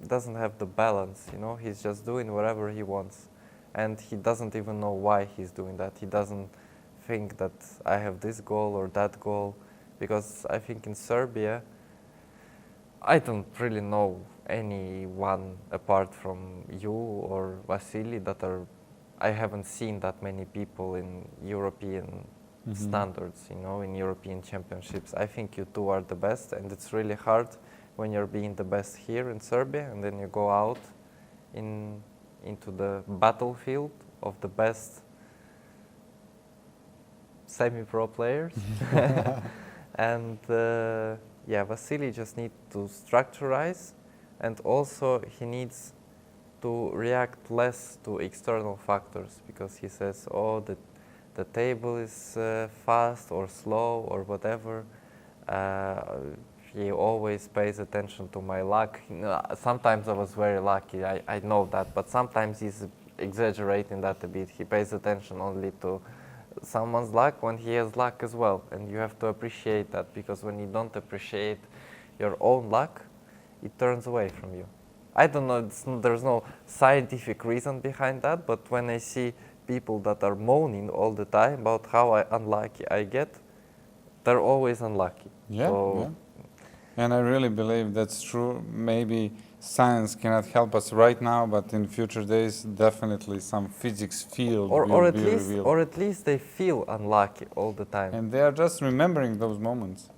doesn't have the balance, he's just doing whatever he wants. And he doesn't even know why he's doing that. He doesn't think that I have this goal or that goal, because I think in Serbia, I don't really know anyone apart from you or Vasily that are. I haven't seen that many people in European standards, you know, in European championships. I think you two are the best, and it's really hard when you're being the best here in Serbia, and then you go out into the battlefield of the best semi-pro players. And yeah, Vasily just needs to structurize, and also he needs to react less to external factors, because he says, oh, the table is fast or slow or whatever. He always pays attention to my luck. You know, sometimes I was very lucky, I know that, but sometimes he's exaggerating that a bit. He pays attention only to someone's luck when he has luck as well, and you have to appreciate that, because when you don't appreciate your own luck, it turns away from you. I don't know, there's no scientific reason behind that, but when I see people that are moaning all the time about how unlucky I get, they're always unlucky. Yeah, so yeah. And I really believe that's true. Maybe science cannot help us right now, but in future days, definitely some physics field will be revealed. Or at least they feel unlucky all the time. And they are just remembering those moments,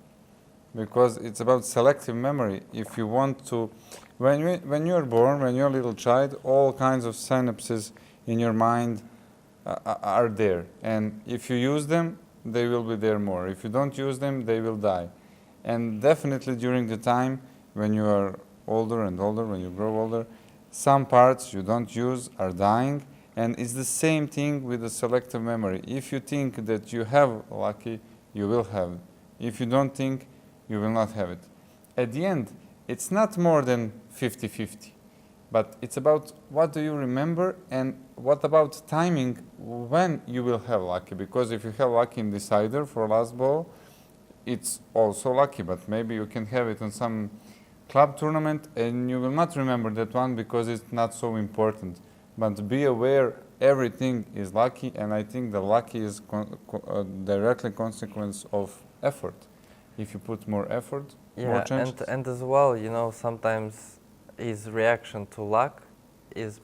because it's about selective memory. If you want to, when you're born, when you're a little child, all kinds of synapses in your mind are there, and if you use them, they will be there more. If you don't use them, they will die. And definitely during the time when you are older and older, when you grow older, some parts you don't use are dying, and it's the same thing with the selective memory. If you think that you have lucky, you will have it. If you don't think, you will not have it. At the end, it's not more than 50-50, but it's about what do you remember and what about timing when you will have lucky. Because if you have lucky in decider for last ball, it's also lucky, but maybe you can have it on some club tournament and you will not remember that one because it's not so important. But be aware, everything is lucky, and I think the lucky is directly consequence of effort. If you put more effort, more chances. And as well, you know, sometimes his reaction to luck is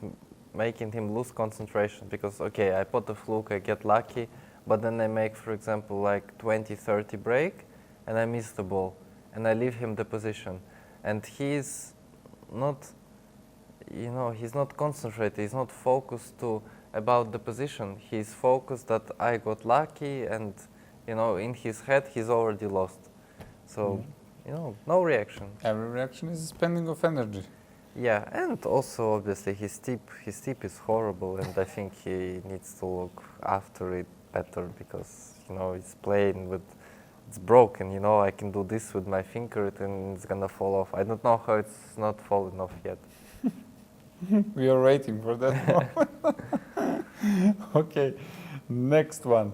making him lose concentration, because, okay, I put a fluke, I get lucky, but then I make, for example, like 20-30 break, and I miss the ball, and I leave him the position. And he's not, you know, he's not concentrated, he's not focused about the position. He's focused that I got lucky, and, you know, in his head, he's already lost. So, you know, no reaction. Every reaction is spending of energy. Yeah, and also obviously his tip is horrible, and I think he needs to look after it better, because, you know, it's playing with, it's broken, you know, I can do this with my finger and it's gonna fall off. I don't know how it's not fallen off yet. We are waiting for that moment. Okay, next one.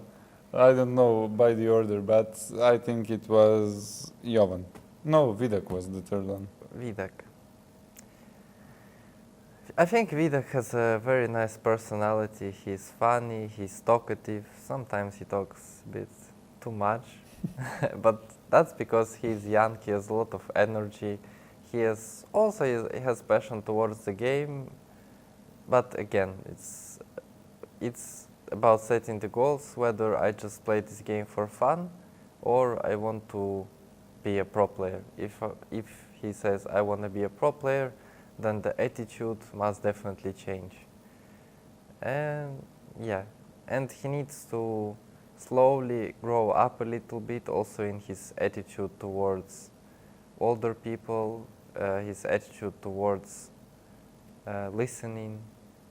I don't know by the order, but I think it was Jovan. No, Vidak was the third one. Vidak. I think Vidak has a very nice personality. He's funny, he's talkative. Sometimes he talks a bit too much, but that's because he's young, he has a lot of energy. He has passion towards the game, but again, it's about setting the goals, whether I just play this game for fun or I want to be a pro player. If he says I want to be a pro player, then the attitude must definitely change. And yeah, and he needs to slowly grow up a little bit also in his attitude towards older people, his attitude towards listening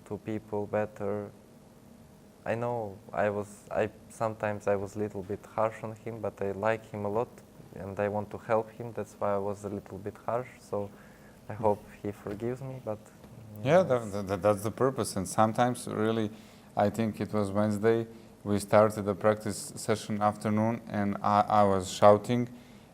to people better. I know sometimes I was a little bit harsh on him, but I like him a lot and I want to help him. That's why I was a little bit harsh. So I hope he forgives me. But yeah, that's the purpose. And sometimes, really, I think it was Wednesday, we started the practice session afternoon, and I was shouting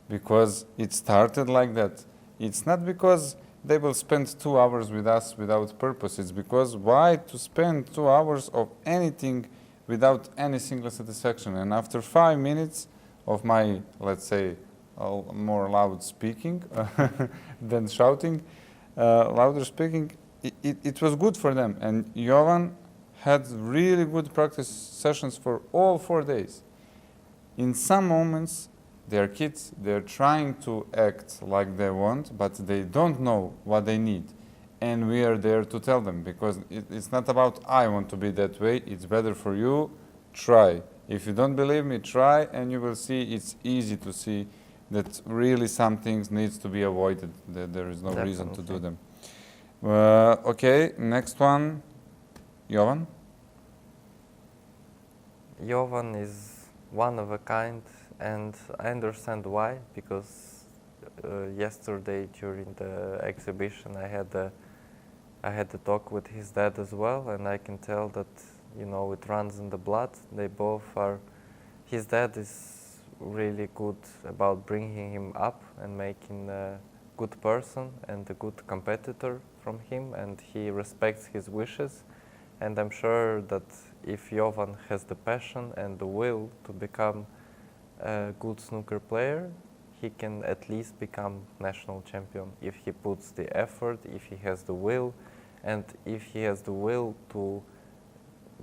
because it started like that. It's not because they will spend 2 hours with us without purpose. It's because why to spend 2 hours of anything without any single satisfaction? And after 5 minutes of my, let's say, more loud speaking than shouting, louder speaking. It was good for them, and Jovan had really good practice sessions for all 4 days. In some moments, they're kids, they're trying to act like they want, but they don't know what they need. And we are there to tell them, because it's not about I want to be that way, it's better for you, try. If you don't believe me, try, and you will see it's easy to see that really some things needs to be avoided, that there is no reason to do them. Okay, next one, Jovan. Jovan is one of a kind, and I understand why, because yesterday during the exhibition I had a talk with his dad as well, and I can tell that, you know, it runs in the blood. They both are. His dad is really good about bringing him up and making a good person and a good competitor from him, and he respects his wishes. And I'm sure that if Jovan has the passion and the will to become a good snooker player, he can at least become national champion if he puts the effort, if he has the will, and if he has the will to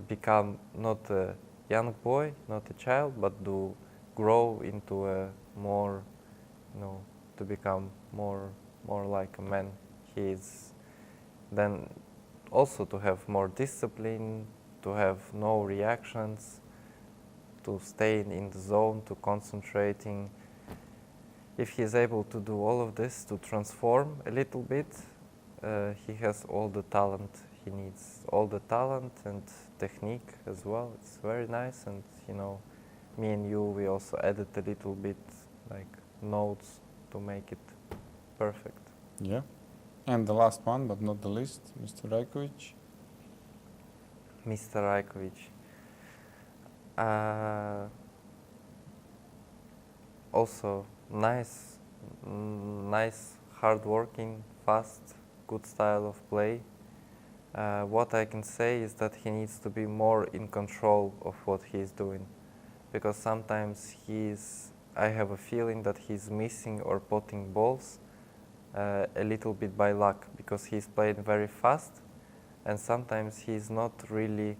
become not a young boy, not a child, but to grow into a more, you know, to become more like a man he is. Then also to have more discipline, to have no reactions, to stay in the zone, to concentrating. If he is able to do all of this, to transform a little bit, he has all the talent he needs, all the talent and technique as well. It's very nice, and you know, me and you, we also added a little bit like notes to make it perfect. Yeah. And the last one, but not the least, Mr. Rajković. Mr. Rajković. Also nice, hardworking, fast, good style of play. What I can say is that he needs to be more in control of what he is doing, because sometimes I have a feeling that he's missing or potting balls a little bit by luck, because he's playing very fast, and sometimes he's not really,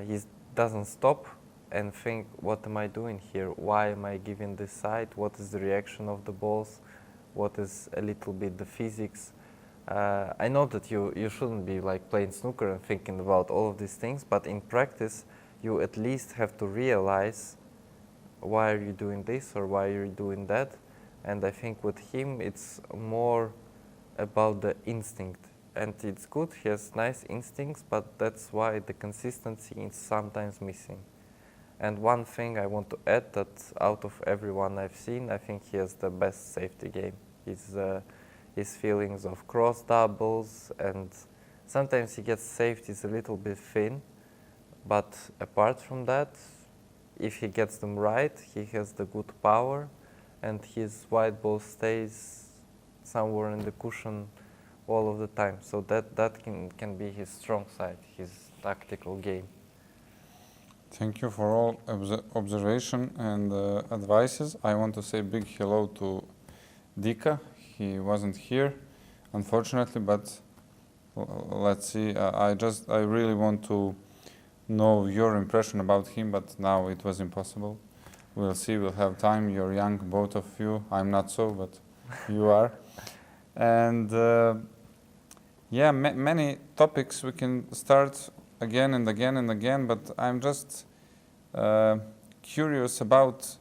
he doesn't stop and think, what am I doing here? Why am I giving this side? What is the reaction of the balls? What is a little bit the physics? I know that you shouldn't be like playing snooker and thinking about all of these things, but in practice, you at least have to realize why are you doing this or why are you doing that. And I think with him, it's more about the instinct. And it's good, he has nice instincts, but that's why the consistency is sometimes missing. And one thing I want to add, that out of everyone I've seen, I think he has the best safety game. His feelings of cross doubles, and sometimes he gets saved, he's a little bit thin. But apart from that, if he gets them right, he has the good power, and his white ball stays somewhere in the cushion all of the time. So that can be his strong side, his tactical game. Thank you for all observation and advices. I want to say big hello to Dika. He wasn't here, unfortunately, but let's see. I really want to know your impression about him, but now it was impossible. We'll see, we'll have time. You're young, both of you. I'm not so, but you are. And yeah, many topics we can start again and again and again, but I'm just curious about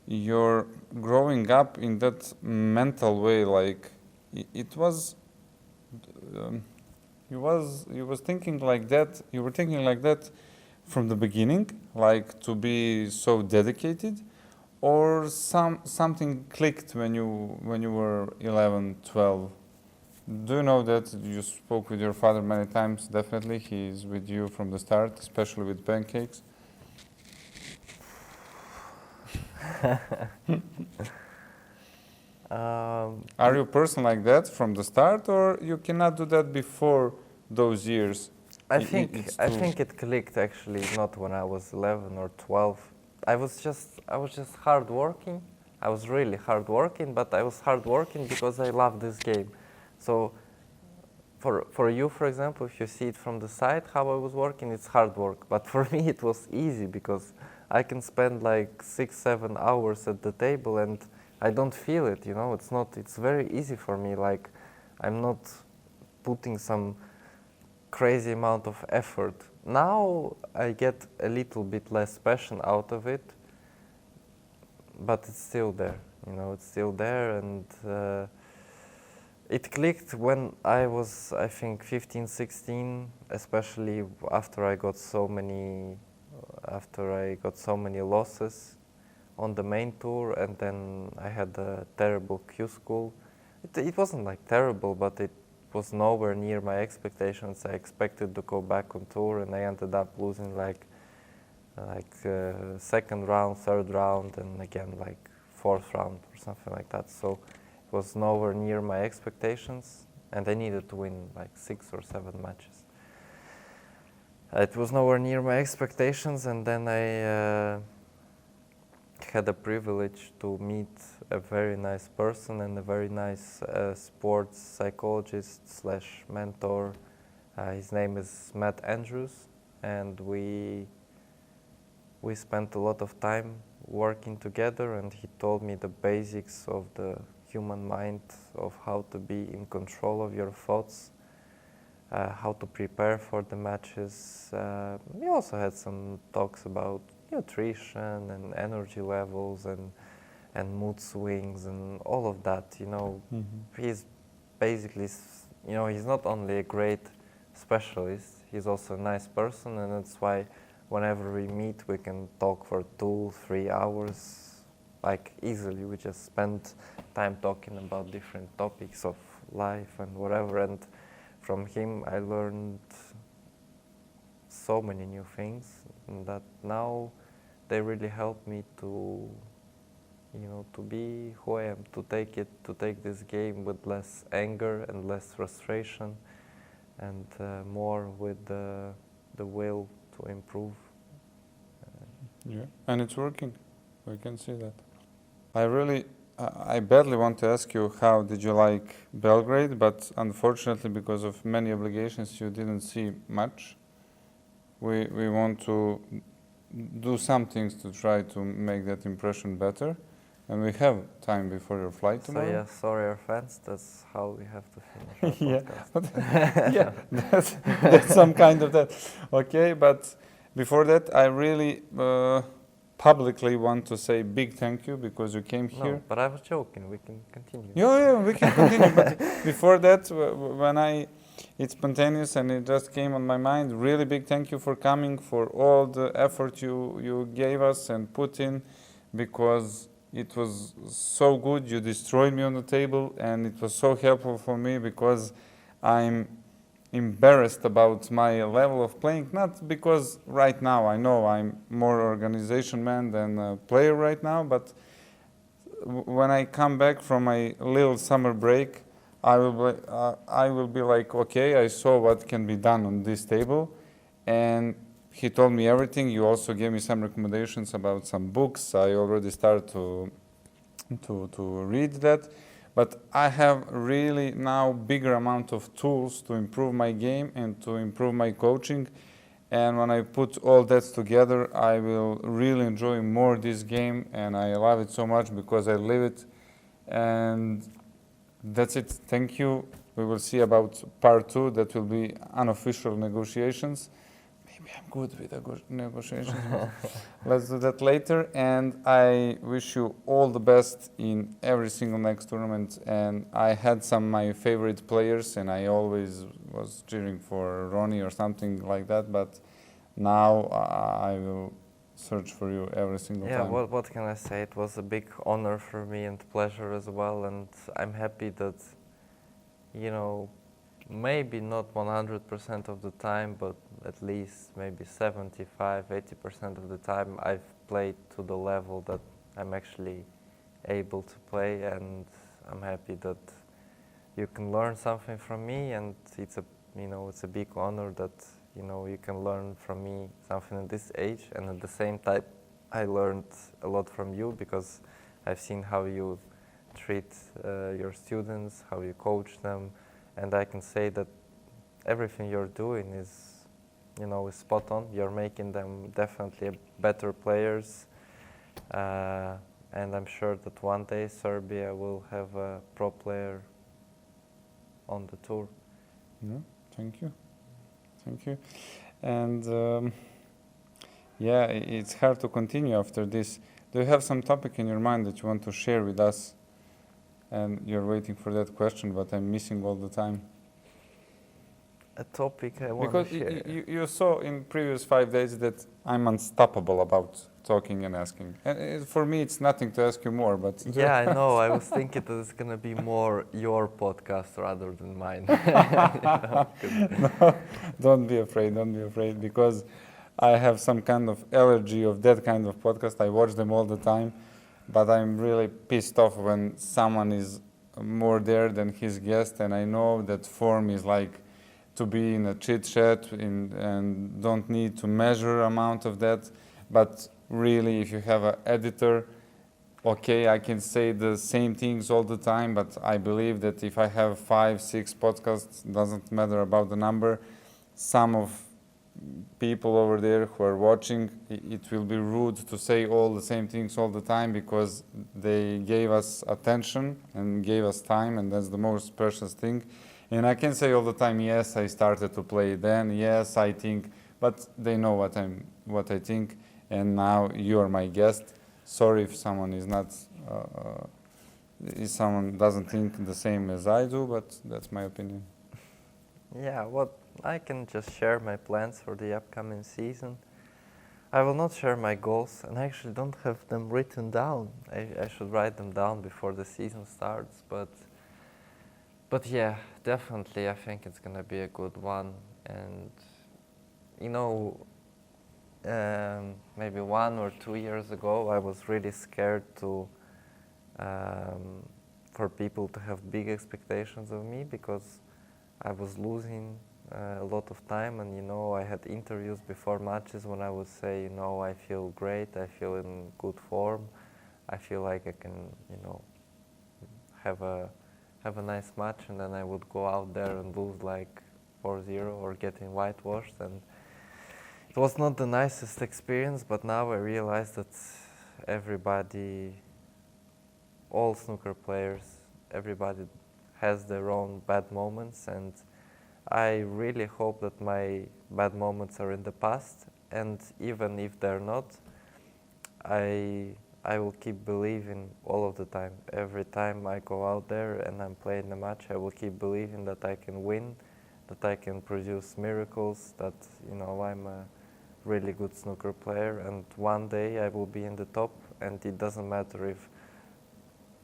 your growing up in that mental way. Like it was, you was thinking like that. You were thinking like that from the beginning, like to be so dedicated, or something clicked when you were 11, 12. Do you know that you spoke with your father many times? Definitely, he's with you from the start, especially with pancakes. Are you a person like that from the start, or you cannot do that before those years? I think it clicked actually not when I was 11 or 12. I was just hardworking. I was really hardworking, but I was hardworking because I love this game. So for you, for example, if you see it from the side, how I was working, it's hard work. But for me, it was easy because I can spend like 6-7 hours at the table and I don't feel it, you know. It's very easy for me. Like, I'm not putting some crazy amount of effort. Now I get a little bit less passion out of it, but it's still there, you know, it's still there. And it clicked when I was, I think, 15, 16, especially after I got so many losses on the main tour, and then I had a terrible Q school. It wasn't like terrible, but it was nowhere near my expectations. I expected to go back on tour, and I ended up losing like second round, third round, and again like fourth round or something like that. So it was nowhere near my expectations, and I needed to win like 6 or 7 matches. It was nowhere near my expectations, and then I had the privilege to meet a very nice person and a very nice sports psychologist / mentor. His name is Matt Andrews, and we spent a lot of time working together, and he told me the basics of the human mind, of how to be in control of your thoughts, how to prepare for the matches. We also had some talks about nutrition and energy levels and mood swings and all of that, you know. He's basically, you know, he's not only a great specialist, he's also a nice person, and that's why whenever we meet, we can talk for 2-3 hours, like easily. We just spend time talking about different topics of life and whatever, and from him I learned so many new things that now they really help me to, you know, to be who I am, to take this game with less anger and less frustration, and more with the will to improve. Yeah, and it's working. We can see that. I badly want to ask you, how did you like Belgrade, but unfortunately because of many obligations you didn't see much. We want to do some things to try to make that impression better, and we have time before your flight tomorrow. So yeah, sorry our fans, that's how we have to finish our Yeah, podcast. yeah, that's some kind of that. Okay, but before that, I really publicly want to say big thank you because you came here. No, but I was joking, we can continue. Yeah, we can continue. But before that, when it's spontaneous and it just came on my mind, really big thank you for coming, for all the effort you gave us and put in, because it was so good. You destroyed me on the table, and it was so helpful for me because I'm embarrassed about my level of playing, not because right now I know I'm more organization man than a player right now, but when I come back from my little summer break, I will be like, okay, I saw what can be done on this table, and he told me everything. You also gave me some recommendations about some books. I already started to read that. But I have really now bigger amount of tools to improve my game and to improve my coaching. And when I put all that together, I will really enjoy more this game, and I love it so much because I live it. And that's it. Thank you. We will see about part 2. That will be unofficial negotiations. Maybe I'm good with negotiations. Let's do that later. And I wish you all the best in every single next tournament. And I had some of my favorite players, and I always was cheering for Ronnie or something like that. But now I will search for you every single time. Yeah, what can I say? It was a big honor for me and pleasure as well. And I'm happy that, you know, maybe not 100% of the time, but at least maybe 75-80% of the time I've played to the level that I'm actually able to play, and I'm happy that you can learn something from me, and it's a big honor that, you know, you can learn from me something at this age, and at the same time I learned a lot from you because I've seen how you treat your students, how you coach them, and I can say that everything you're doing is, is spot on. You're making them definitely better players, and I'm sure that one day Serbia will have a pro player on the tour. Yeah, thank you. And yeah, it's hard to continue after this. Do you have some topic in your mind that you want to share with us? And you're waiting for that question, but I'm missing all the time. A topic I want Because to share. you saw in previous 5 days that I'm unstoppable about talking and asking. And for me, it's nothing to ask you more, but... Yeah, I know. I was thinking that it's going to be more your podcast rather than mine. No, don't be afraid, because I have some kind of allergy of that kind of podcast. I watch them all the time, but I'm really pissed off when someone is more there than his guest, and I know that form is like to be in a chit chat and don't need to measure amount of that. But really, if you have an editor, okay, I can say the same things all the time, but I believe that if I have 5, 6 podcasts, doesn't matter about the number, some of people over there who are watching, it will be rude to say all the same things all the time, because they gave us attention and gave us time, and that's the most precious thing. And I can say all the time, yes, I started to play then, yes, I think, but they know what I think, and now you are my guest. Sorry if someone is not, if someone doesn't think the same as I do, but that's my opinion. Yeah, I can just share my plans for the upcoming season. I will not share my goals, and I actually don't have them written down. I should write them down before the season starts, but yeah, definitely I think it's gonna be a good one. And maybe 1 or 2 years ago, I was really scared for people to have big expectations of me, because I was losing a lot of time, and I had interviews before matches when I would say, I feel great, I feel in good form, I feel like I can, have a nice match, and then I would go out there and lose like 4-0 or getting whitewashed, and it was not the nicest experience. But now I realize that everybody, all snooker players, everybody has their own bad moments, and I really hope that my bad moments are in the past, and even if they're not, I will keep believing all of the time. Every time I go out there and I'm playing a match, I will keep believing that I can win, that I can produce miracles, that I'm a really good snooker player, and one day I will be in the top, and it doesn't matter if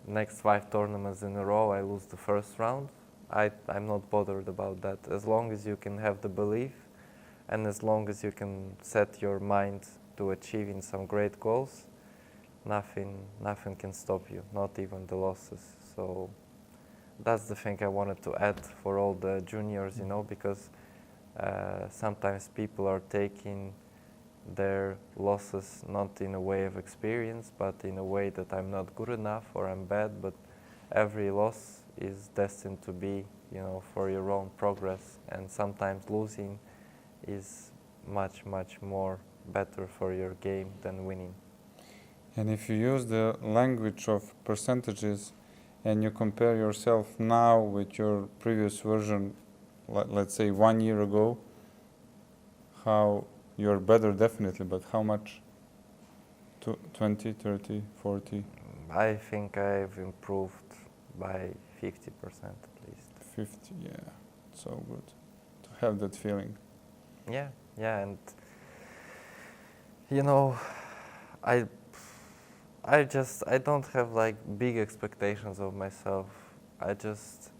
next 5 tournaments in a row I lose the first round. I'm not bothered about that. As long as you can have the belief, and as long as you can set your mind to achieving some great goals, nothing can stop you, not even the losses. So that's the thing I wanted to add for all the juniors, because sometimes people are taking their losses not in a way of experience, but in a way that I'm not good enough or I'm bad. But every loss is destined to be, for your own progress, and sometimes losing is much, much more better for your game than winning. And if you use the language of percentages and you compare yourself now with your previous version, let's say 1 year ago, how you're better definitely, but how much? 20, 30, 40? I think I've improved by 50% at least. 50, yeah, so good to have that feeling. Yeah, and I don't have like big expectations of myself. I just,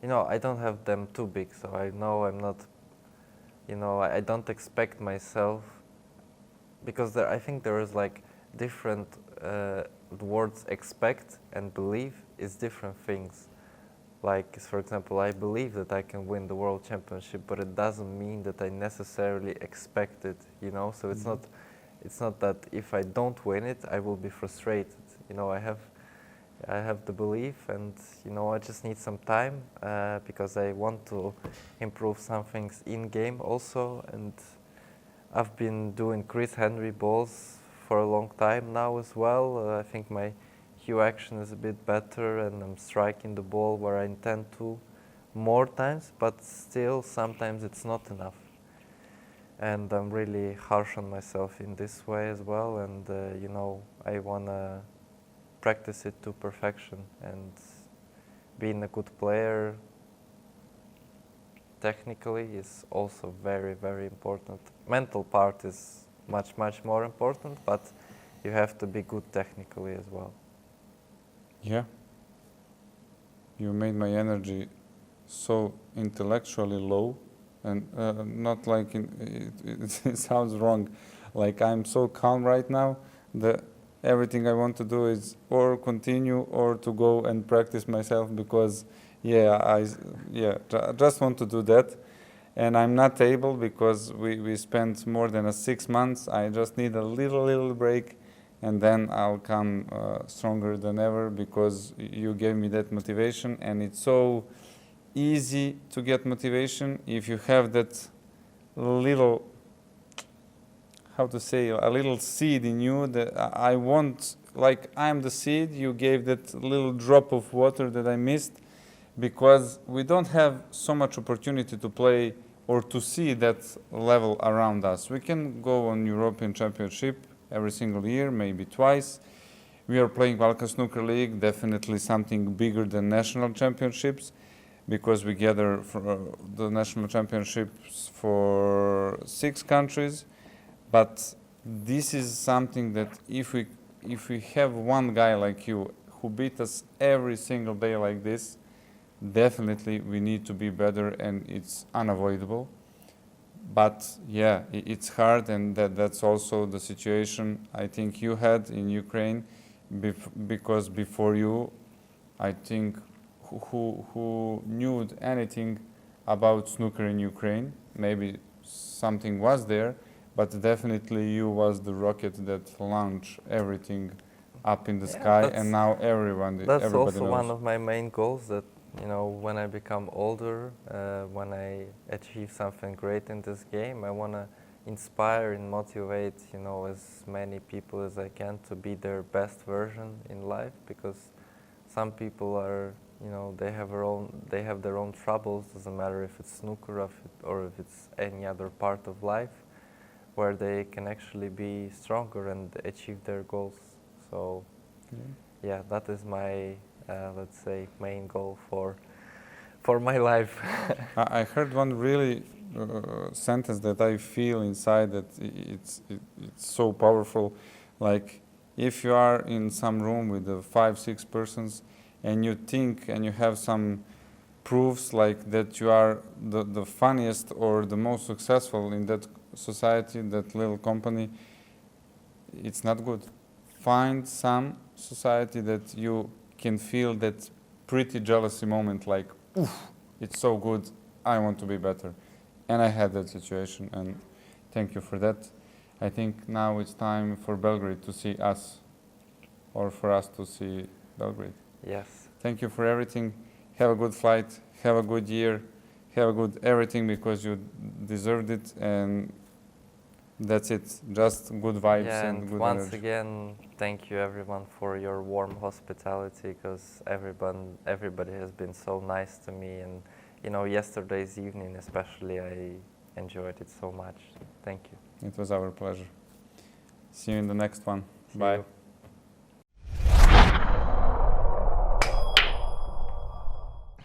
I don't have them too big, so I know I'm not, I don't expect myself, because I think there is like different words. Expect and believe is different things. Like, for example, I believe that I can win the World Championship, but it doesn't mean that I necessarily expect it, So it's not that if I don't win it, I will be frustrated. I have the belief, and I just need some time because I want to improve some things in game also. And I've been doing Chris Henry balls for a long time now as well. I think my cue action is a bit better, and I'm striking the ball where I intend to more times, but still sometimes it's not enough. And I'm really harsh on myself in this way as well, and I want to practice it to perfection, and being a good player technically is also very, very important. Mental part is much, much more important, but you have to be good technically as well. Yeah. You made my energy so intellectually low, and not like it sounds wrong. Like I'm so calm right now that everything I want to do is or continue or to go and practice myself, because just want to do that, and I'm not able because we spent more than 6 months. I just need a little break, and then I'll come stronger than ever, because you gave me that motivation, and it's so easy to get motivation if you have that little, how to say, a little seed in you that I want, like I'm the seed, you gave that little drop of water that I missed, because we don't have so much opportunity to play or to see that level around us. We can go on European Championship every single year, maybe twice. We are playing Balkan Snooker League, definitely something bigger than national championships, because we gather the national championships for 6 countries. But this is something that if we have one guy like you who beat us every single day like this, definitely we need to be better, and it's unavoidable. But yeah, it's hard, and that's also the situation I think you had in Ukraine, because before you, I think, who knew anything about snooker in Ukraine, maybe something was there, but definitely you was the rocket that launched everything up in the sky, and now everybody That's also knows. one of my main goals, that when I become older, when I achieve something great in this game, I want to inspire and motivate as many people as I can to be their best version in life, because some people are they have their own troubles. Doesn't matter if it's snooker or if it's any other part of life, where they can actually be stronger and achieve their goals. So yeah, that is my let's say main goal for my life. I heard one really sentence that I feel inside, that it's so powerful. Like, if you are in some room with 5-6 persons, and you think and you have some proofs like that you are the funniest or the most successful in that society, that little company, it's not good. Find some society that you can feel that pretty jealousy moment, like, oof, it's so good, I want to be better. And I had that situation, and thank you for that. I think now it's time for Belgrade to see us, or for us to see Belgrade. Yes. Thank you for everything. Have a good flight, have a good year, have a good everything, because you deserved it, and that's it. Just good vibes and good once energy. again, thank you everyone for your warm hospitality, because everybody has been so nice to me, and yesterday's evening especially, I enjoyed it so much. Thank you. It was our pleasure. See you in the next one. See Bye. you.